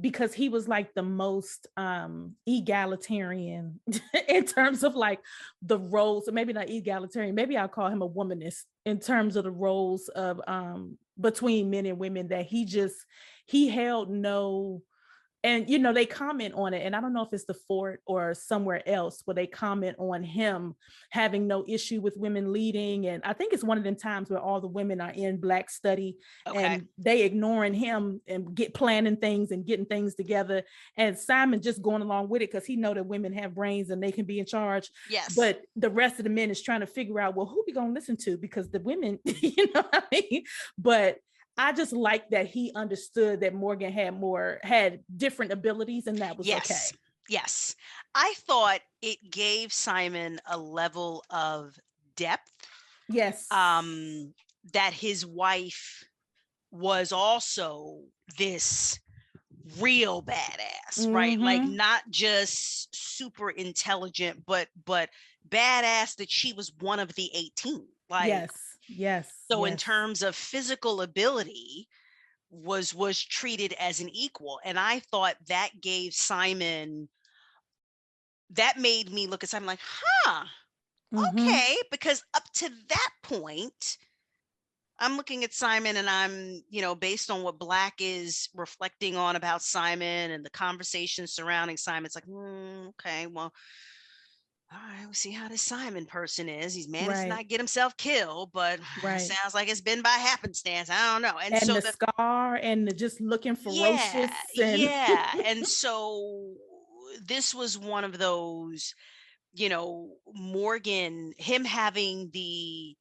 A: was like the most egalitarian in terms of like the roles, or maybe not egalitarian, maybe I'll call him a womanist in terms of the roles of between men and women, that he held no. And, they comment on it. And I don't know if it's the fort or somewhere else where they comment on him having no issue with women leading. And I think it's one of them times where all the women are in Black study and they ignoring him and planning things and getting things together. And Simon just going along with it because he know that women have brains and they can be in charge.
B: Yes.
A: But the rest of the men is trying to figure out, well, who we going to listen to? Because the women, what I mean? But I just like that he understood that Morgan had different abilities, and that was okay.
B: Yes. I thought it gave Simon a level of depth.
A: Yes.
B: That his wife was also this real badass, right? Like not just super intelligent, but badass, that she was one of the 18. Like,
A: yes.
B: So in terms of physical ability, was treated as an equal. And I thought that gave Simon, that made me look at Simon like, okay, because up to that point, I'm looking at Simon and I'm, based on what Black is reflecting on about Simon and the conversation surrounding Simon, it's like, okay, well, all right, we'll see how this Simon person is. He's managed to not get himself killed, but it sounds like it's been by happenstance. I don't know. And so
A: the scar and just looking ferocious.
B: And so this was one of those, Morgan, him having the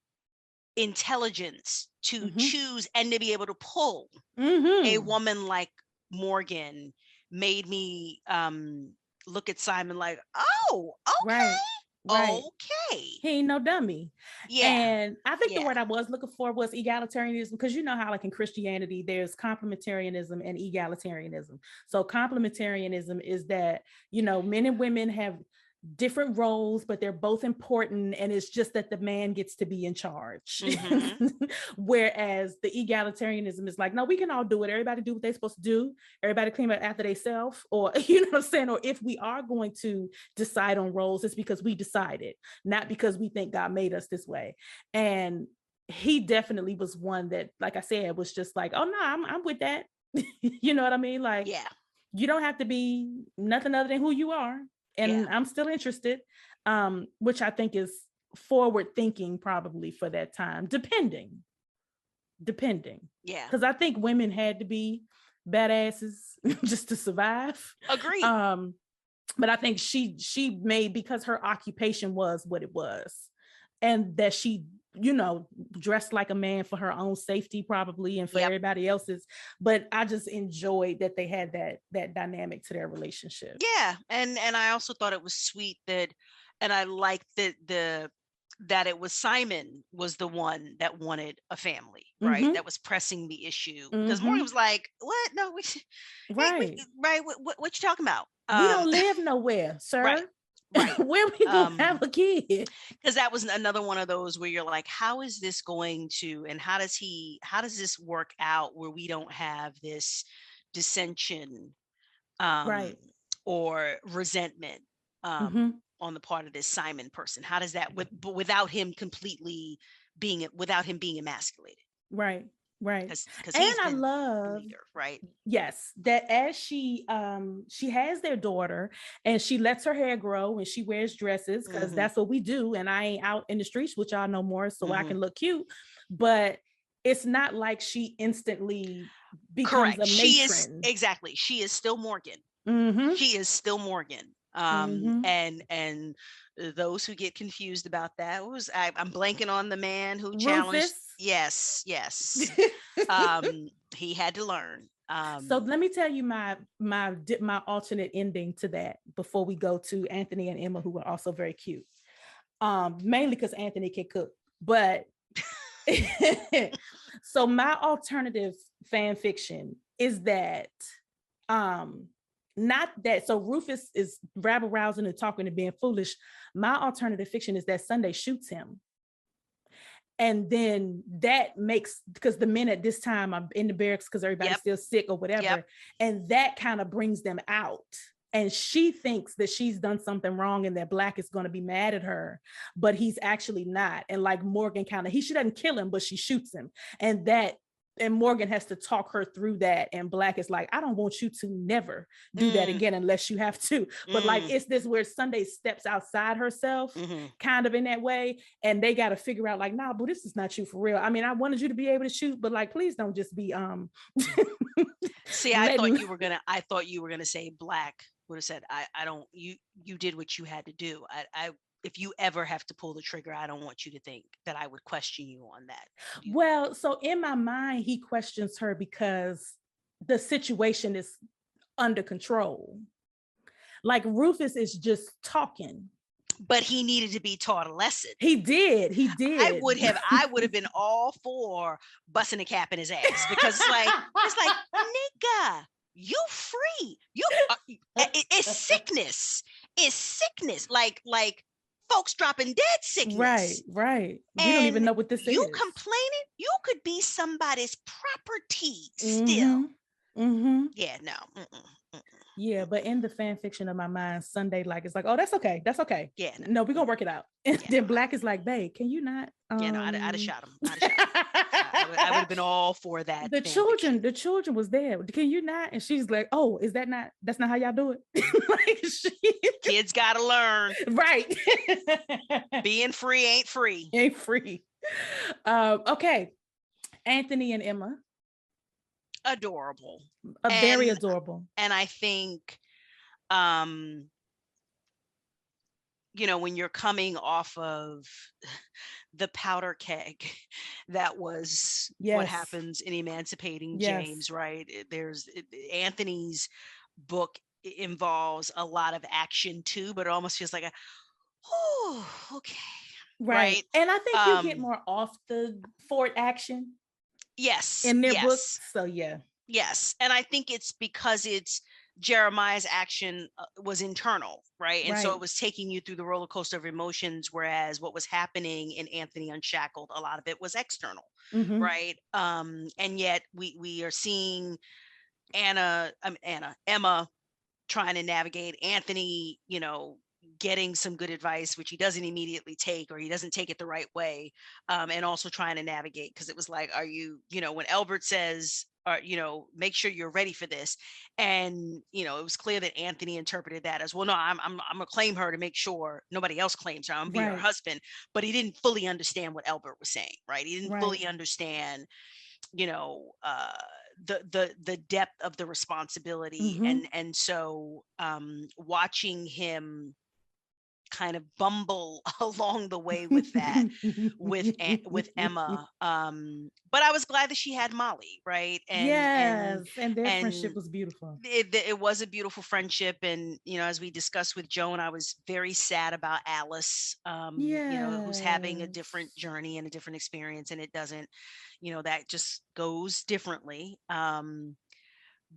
B: intelligence to choose and to be able to pull a woman like Morgan made me look at Simon like, oh, okay. Okay.
A: He ain't no dummy.
B: Yeah.
A: And I think the word I was looking for was egalitarianism, because how like in Christianity, there's complementarianism and egalitarianism. So complementarianism is that, men and women have different roles, but they're both important, and it's just that the man gets to be in charge. Whereas the egalitarianism is like, no, we can all do it. Everybody do what they're supposed to do. Everybody clean up after themselves, or what I'm saying, or if we are going to decide on roles, it's because we decided, not because we think God made us this way. And he definitely was one that, like I said, was just like, oh no, I'm with that. You know what I mean? Like, you don't have to be nothing other than who you are. And I'm still interested. which I think is forward thinking probably for that time, depending.
B: Yeah.
A: Because I think women had to be badasses just to survive.
B: Agreed.
A: But I think she made, because her occupation was what it was, and that she, you know, dressed like a man for her own safety probably, and for everybody else's. But I just enjoyed that they had that dynamic to their relationship.
B: Yeah, and I also thought it was sweet that, and I liked that it was Simon was the one that wanted a family, right?
A: Mm-hmm.
B: That was pressing the issue, because Morgan was like, "What? No,
A: right,
B: right? What you talking about?
A: We don't live nowhere, sir.
B: Right.
A: Where we gonna have a kid?"
B: Because that was another one of those where you're like, how is this going to, and how does this work out where we don't have this dissension,
A: right,
B: or resentment, on the part of this Simon person? How does that, without him being emasculated?
A: Right.
B: Because
A: And I love,
B: leader, right?
A: Yes, that as she has their daughter, and she lets her hair grow and she wears dresses, because that's what we do. And I ain't out in the streets, which y'all know more, so I can look cute. But it's not like she instantly becomes a matron.
B: She is still Morgan. She is still Morgan. And those who get confused about that, I'm blanking on the man who challenged. Yes. He had to learn.
A: So let me tell you my alternate ending to that before we go to Anthony and Emma, who are also very cute. Mainly because Anthony can cook, but so my alternative fan fiction is that not that, so Rufus is rabble rousing and talking and being foolish. My alternative fiction is that Sunday shoots him. And then that makes, because the men at this time are in the barracks because everybody's still sick or whatever. And that kind of brings them out. And she thinks that she's done something wrong and that Black is going to be mad at her, but he's actually not. And like Morgan she doesn't kill him, but she shoots him. And Morgan has to talk her through that. And Black is like, I don't want you to never do that again unless you have to. But like, it's this where Sunday steps outside herself kind of in that way. And they got to figure out like, nah, but this is not you for real. I mean, I wanted you to be able to shoot, but like, please don't just be,
B: See, I thought you were going to say Black would have said, I don't, you did what you had to do. If you ever have to pull the trigger, I don't want you to think that I would question you on that.
A: Well, so in my mind, he questions her because the situation is under control. Like Rufus is just talking.
B: But he needed to be taught a lesson.
A: He did. I
B: would have been all for busting a cap in his ass, because it's like, nigga, you free. It's sickness. It's sickness. Like folks dropping dead sickness.
A: Right. You don't even know what this is.
B: You complaining, you could be somebody's property still. Yeah, no.
A: Yeah, but in the fan fiction of my mind, Sunday it's like, oh, that's okay. Yeah, no, we're gonna work it out. And then Black is like, babe, can you not?
B: Yeah, no, I'd have shot him. I would have been all for that.
A: The children was there. Can you not? And she's like, oh, that's not how y'all do it?
B: Kids gotta learn.
A: Right.
B: Being free ain't free.
A: Okay. Anthony and Emma.
B: Adorable.
A: Very adorable.
B: And I think, when you're coming off of the powder keg, that was what happens in Emancipating James, right? Anthony's book involves a lot of action too, but it almost feels like okay.
A: Right. And I think you get more off the fort action.
B: Yes.
A: In their books. So
B: Yes. And I think it's because Jeremiah's action was internal, right? And so it was taking you through the roller coaster of emotions, whereas what was happening in Anthony Unshackled, a lot of it was external, right? And yet we are seeing Emma trying to navigate Anthony, getting some good advice, which he doesn't immediately take, or he doesn't take it the right way. And also trying to navigate, because it was like, are you, when Albert says, make sure you're ready for this. And, it was clear that Anthony interpreted that as, well, no, I'm gonna claim her to make sure nobody else claims her. I'm gonna be her
A: Right.
B: husband. But he didn't fully understand what Albert was saying, right? He didn't
A: Right.
B: fully understand, you know, uh, the depth of the responsibility.
A: Mm-hmm.
B: And so watching him kind of bumble along the way with that, with Emma. But I was glad that she had Molly, right?
A: Yes, and their friendship
B: And
A: was beautiful.
B: it was a beautiful friendship. And as we discussed with Joan, I was very sad about Alice, who's having a different
A: Yes.
B: journey and a different experience, and it doesn't, that just goes differently.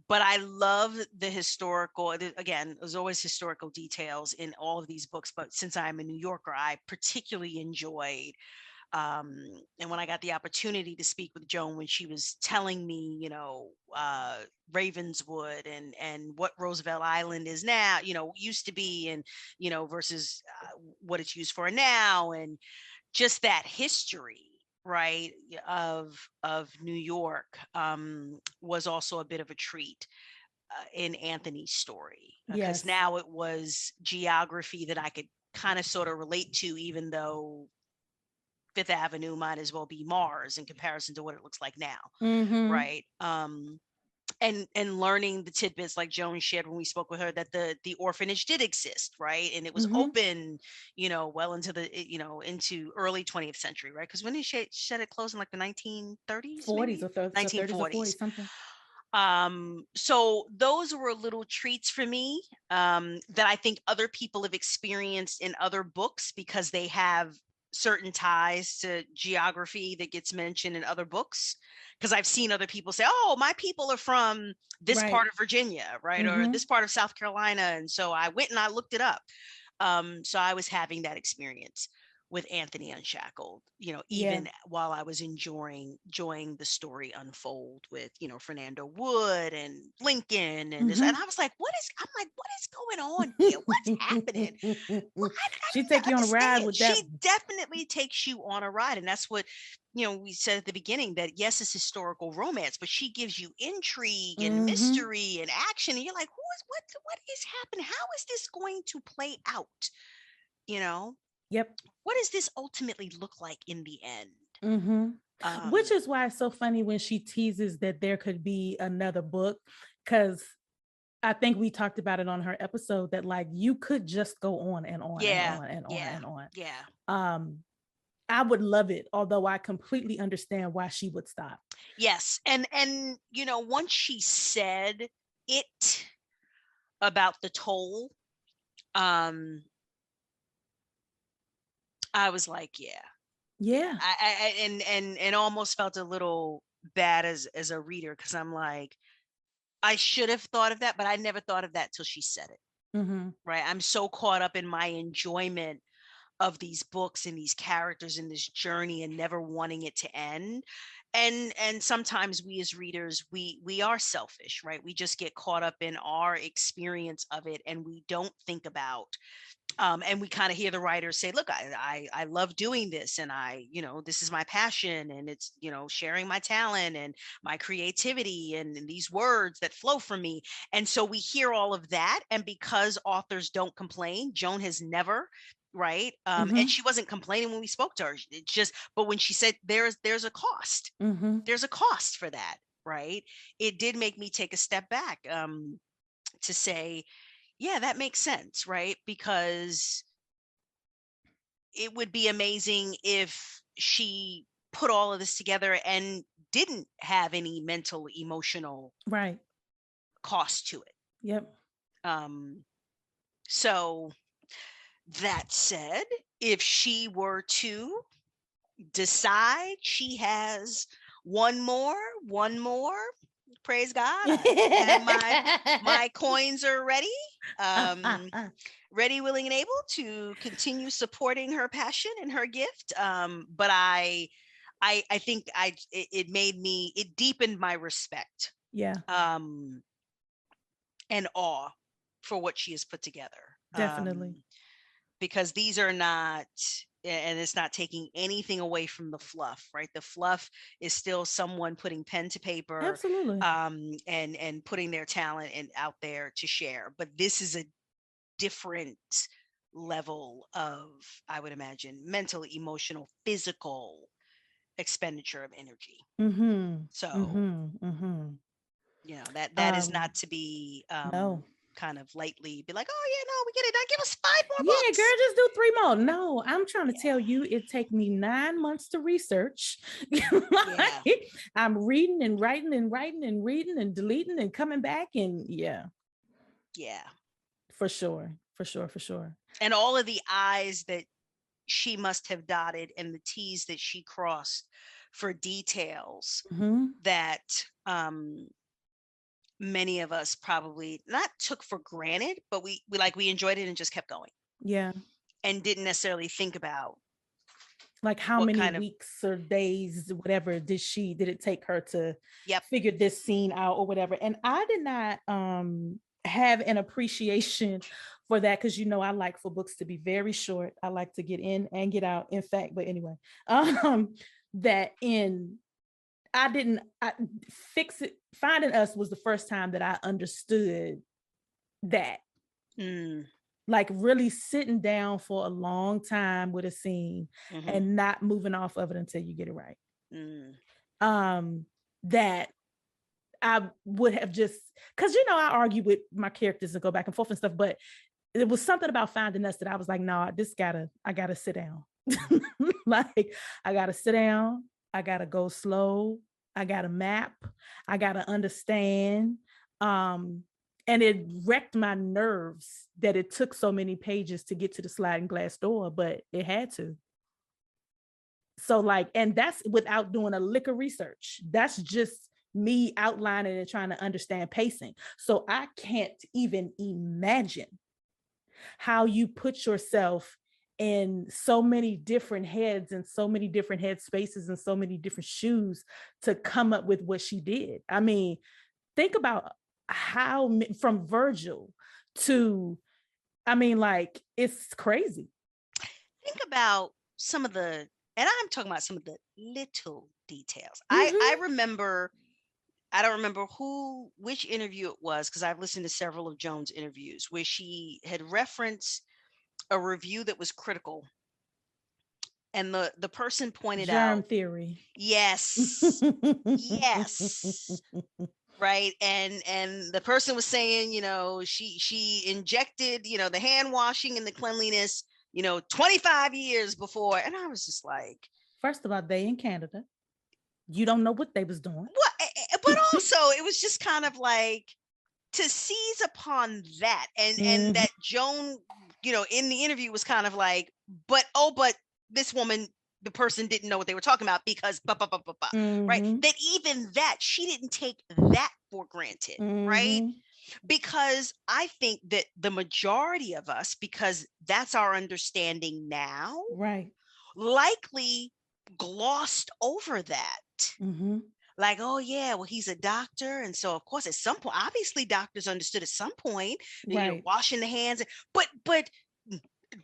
B: But I love the historical, again, there's always historical details in all of these books, but since I'm a New Yorker, I particularly enjoyed, and when I got the opportunity to speak with Joan, when she was telling me, Ravenswood and what Roosevelt Island is now, used to be, and, versus what it's used for now, and just that history, right, of New York, was also a bit of a treat in Anthony's story, because
A: Yes.
B: now it was geography that I could kind of sort of relate to, even though Fifth Avenue might as well be Mars in comparison to what it looks like now,
A: Mm-hmm.
B: right? And learning the tidbits, like Joan shared when we spoke with her, that the orphanage did exist, right? And it was
A: Mm-hmm.
B: open, well into the into early 20th century, right? Because when did she said it closed, in like the 1930s,
A: 40s
B: maybe
A: or 30s or
B: 1940s.
A: 40s, something.
B: So those were little treats for me, that I think other people have experienced in other books, because they have certain ties to geography that gets mentioned in other books. Because I've seen other people say, oh, my people are from this
A: Right.
B: part of Virginia, right, or
A: Mm-hmm.
B: this part of South Carolina, and so I went and I looked it up. So I was having that experience with Anthony Unshackled,
A: Yeah.
B: even while I was enjoying the story unfold with, Fernando Wood and Lincoln and this. And
A: Mm-hmm.
B: I was like, I'm like, what is going on here? What's happening? Well, I
A: She
B: didn't
A: take you on a ride
B: understand.
A: with that.
B: She definitely takes you on a ride. And that's what, we said at the beginning, that yes, it's historical romance, but she gives you intrigue and
A: Mm-hmm.
B: mystery and action. And you're like, what is happening? How is this going to play out? You know,
A: Yep.
B: what does this ultimately look like in the end?
A: Mm-hmm. Which
B: Um,
A: is why it's so funny when she teases that there could be another book, because I think we talked about it on her episode that like you could just go on and on and
B: yeah,
A: on and on
B: yeah,
A: and on.
B: yeah.
A: Um, I would love it, although I completely understand why she would stop.
B: Yes. And once she said it about the toll, um, I was like, yeah. Yeah.
A: Yeah.
B: And almost felt a little bad as a reader, because I'm like, I should have thought of that, but I never thought of that till she said it.
A: Mm-hmm.
B: Right. I'm so caught up in my enjoyment of these books and these characters in this journey, and never wanting it to end. And sometimes we as readers, we are selfish, right? We just get caught up in our experience of it, and we don't think about, and we kind of hear the writers say, look, I love doing this, and this is my passion, and it's, sharing my talent and my creativity, and these words that flow from me. And so we hear all of that, and because authors don't complain, Joan has never, right, and
A: Mm-hmm.
B: she wasn't complaining when we spoke to her. It's just, but when she said there's a cost,
A: Mm-hmm.
B: there's a cost for that, right, it did make me take a step back, to say, yeah, that makes sense, right? Because it would be amazing if she put all of this together and didn't have any mental, emotional
A: Right.
B: cost to it.
A: Yep.
B: Um, so that said, if she were to decide she has one more, praise God, and my coins are ready. Ready, willing, and able to continue supporting her passion and her gift. But I think it deepened my respect,
A: Yeah,
B: and awe for what she has put together.
A: definitely.
B: because these are not, and it's not taking anything away from the fluff, right? The fluff is still someone putting pen to paper,
A: Absolutely.
B: and putting their talent out there to share. But this is a different level of, I would imagine, mental, emotional, physical expenditure of energy. So, that is not to be
A: No.
B: kind of lightly be like, oh yeah, no, we get it. Now give us 5 more
A: Yeah,
B: books.
A: girl, just do 3 more. No, I'm trying to tell you, it take me 9 months to research.
B: Yeah.
A: I'm reading and writing and writing and reading and deleting and coming back, and
B: Yeah.
A: For sure.
B: And all of the I's that she must have dotted and the T's that she crossed for details that many of us probably not took for granted, but we enjoyed it and just kept going.
A: Yeah.
B: And didn't necessarily think about,
A: like, how many weeks or days, whatever, did it take her to figure this scene out or whatever. And I did not have an appreciation for that, because I like for books to be very short. I like to get in and get out. In fact, but anyway, Fix It, Finding Us was the first time that I understood that. Like, really sitting down for a long time with a scene and not moving off of it until you get it right. That I would have just, because I argue with my characters and go back and forth and stuff, but it was something about Finding Us that I was like, no, I gotta sit down. Like, I gotta sit down, I gotta go slow, I gotta map, I gotta understand. And it wrecked my nerves that it took so many pages to get to the sliding glass door, but it had to. So, like, and that's without doing a lick of research. That's just me outlining and trying to understand pacing. So I can't even imagine how you put yourself in so many different heads and so many different head spaces and so many different shoes to come up with what she did. I mean, think about how, from Virgil to, like, it's crazy.
B: Think about some of the, and I'm talking about some of the little details. I remember, I don't remember which interview it was, because I've listened to several of Joan's interviews where she had referenced a review that was critical. And the person pointed
A: Germ
B: out
A: theory.
B: Yes. Yes. Right. And the person was saying, she injected, the hand washing and the cleanliness, 25 years before. And I was just like,
A: first of all, they in Canada. You don't know what they was doing.
B: But also it was just kind of like, to seize upon that, and that Joan, in the interview was kind of like, but this woman, the person didn't know what they were talking about because right? That even that, she didn't take that for granted, right? Because I think that the majority of us, because that's our understanding now,
A: right,
B: likely glossed over that. Like, oh yeah, well, he's a doctor, and so of course at some point, obviously doctors understood at some point, washing the hands. But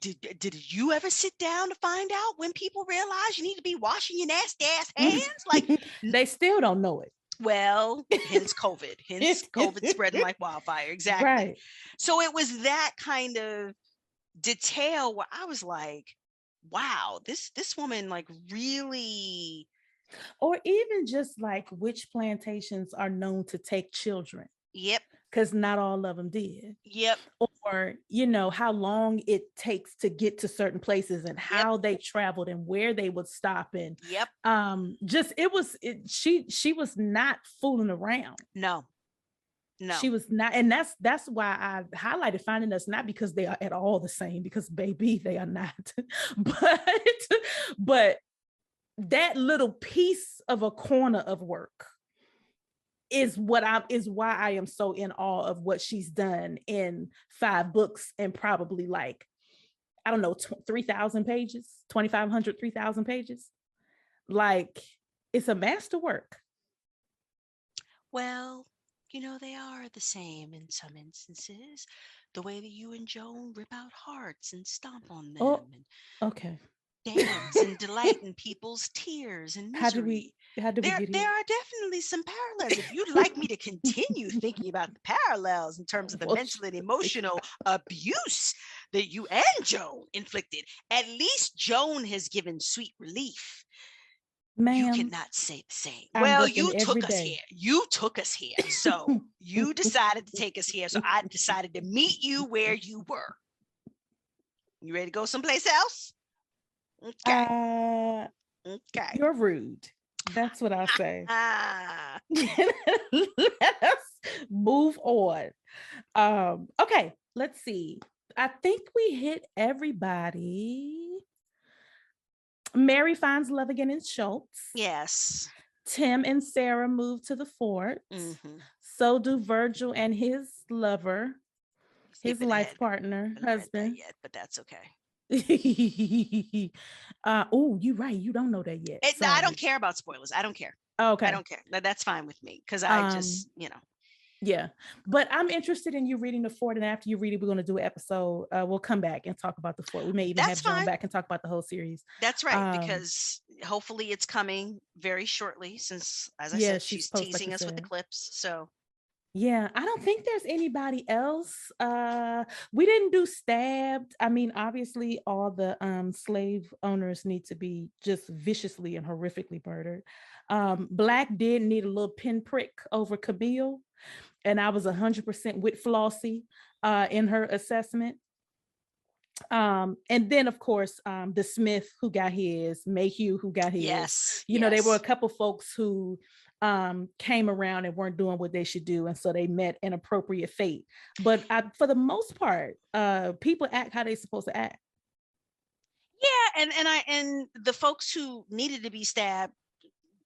B: did you ever sit down to find out when people realize you need to be washing your nasty ass hands? Like,
A: they still don't know it.
B: Well, hence COVID spreading like wildfire. Exactly. Right. So it was that kind of detail where I was like, wow, this woman, like, really.
A: Or even just like which plantations are known to take children.
B: Yep.
A: Because not all of them did.
B: Yep.
A: Or, how long it takes to get to certain places and how they traveled and where they would stop. And she was not fooling around.
B: No.
A: She was not. And that's why I highlighted Finding Us, not because they are at all the same, because baby, they are not. but that little piece of a corner of work is why I am so in awe of what she's done in 5 books and probably, like, I don't know, 3,000 pages, 2,500, 3,000 pages. Like, it's a masterwork.
B: Well, they are the same in some instances. the way that you and Joan rip out hearts and stomp on
A: Oh,
B: them and
A: okay.
B: dance and delight in people's tears and
A: How do we
B: misery.
A: get
B: There
A: here?
B: are definitely some parallels. If you'd like me to continue thinking about the parallels in terms of the
A: Well,
B: mental and emotional abuse that you and Joan inflicted, at least Joan has given sweet relief. You
A: ma'am,
B: cannot say the same.
A: I'm
B: Well,
A: working
B: you
A: every
B: took us
A: day.
B: here. You took us here. So you decided to take us here. So I decided to meet you where you were. You ready to go someplace else? Okay.
A: uh,
B: Okay.
A: you're rude. That's what I'll say.
B: Ah.
A: Let us move on. Okay, let's see. I think we hit everybody. Mary finds love again in Schultz.
B: Yes.
A: Tim and Sarah move to the fort.
B: Mm-hmm.
A: So do Virgil and his lover, his
B: Skipping
A: life
B: ahead.
A: partner,
B: I haven't read that
A: husband.
B: yet, but that's okay.
A: Oh, you're right. You don't know that yet.
B: I
A: Sorry.
B: don't care about spoilers. I don't care. I
A: Okay.
B: don't care. That's fine with me because I
A: Um,
B: just, you know.
A: yeah. But I'm interested in you reading the fort. And after you read it, we're going to do an episode. We'll come back and talk about the fort. We may even
B: That's
A: have Joan
B: fine.
A: back and talk about the whole series.
B: That's right, because hopefully it's coming very shortly since, as I
A: Yeah,
B: said,
A: she's
B: she's
A: supposed, like you
B: teasing us with the
A: said.
B: clips. So
A: Yeah, I don't think there's anybody else. We didn't do stabbed. I mean, obviously all the slave owners need to be just viciously and horrifically murdered. Black did need a little pinprick over Camille, and I was 100% with Flossie in her assessment. And then of course the Smith who got his, Mayhew who got his.
B: yes,
A: You know, there were a
B: yes.
A: couple folks who came around and weren't doing what they should do, and so they met an appropriate fate. But for the most part, people act how they're supposed to act.
B: Yeah, and the folks who needed to be stabbed,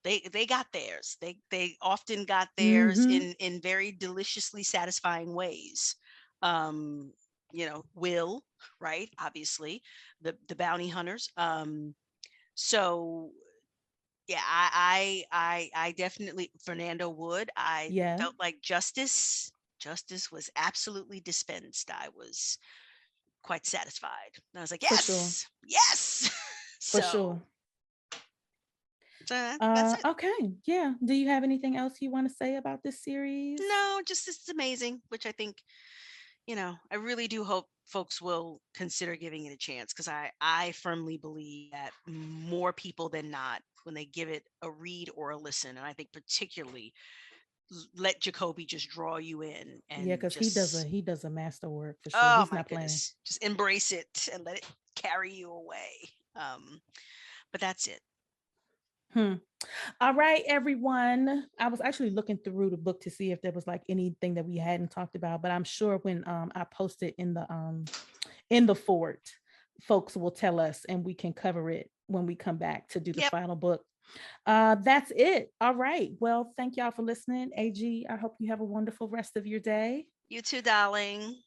B: they got theirs. They often got theirs
A: Mm-hmm.
B: in very deliciously satisfying ways. Um, you know, Will, right? Obviously, the bounty hunters. So yeah, I definitely Fernando Wood. I
A: Yeah,
B: felt like justice was absolutely dispensed. I was quite satisfied. And I was like,
A: for sure,
B: yes, yes.
A: for sure.
B: So that's it.
A: Okay, yeah. Do you have anything else you want to say about this series?
B: No, just it's amazing, which I think, I really do hope folks will consider giving it a chance, because I firmly believe that more people than not, when they give it a read or a listen, and I think particularly let Jacoby just draw you in
A: Yeah,
B: and
A: because
B: just,
A: he does a masterwork for sure.
B: oh
A: He's
B: my
A: not playing.
B: goodness, just embrace it and let it carry you away. But that's it.
A: All right, everyone. I was actually looking through the book to see if there was like anything that we hadn't talked about, but I'm sure when I post it in the fort, folks will tell us and we can cover it when we come back to do the
B: Yep.
A: final book. That's it. All right. Well, thank y'all for listening. AG, I hope you have a wonderful rest of your day.
B: You too, darling.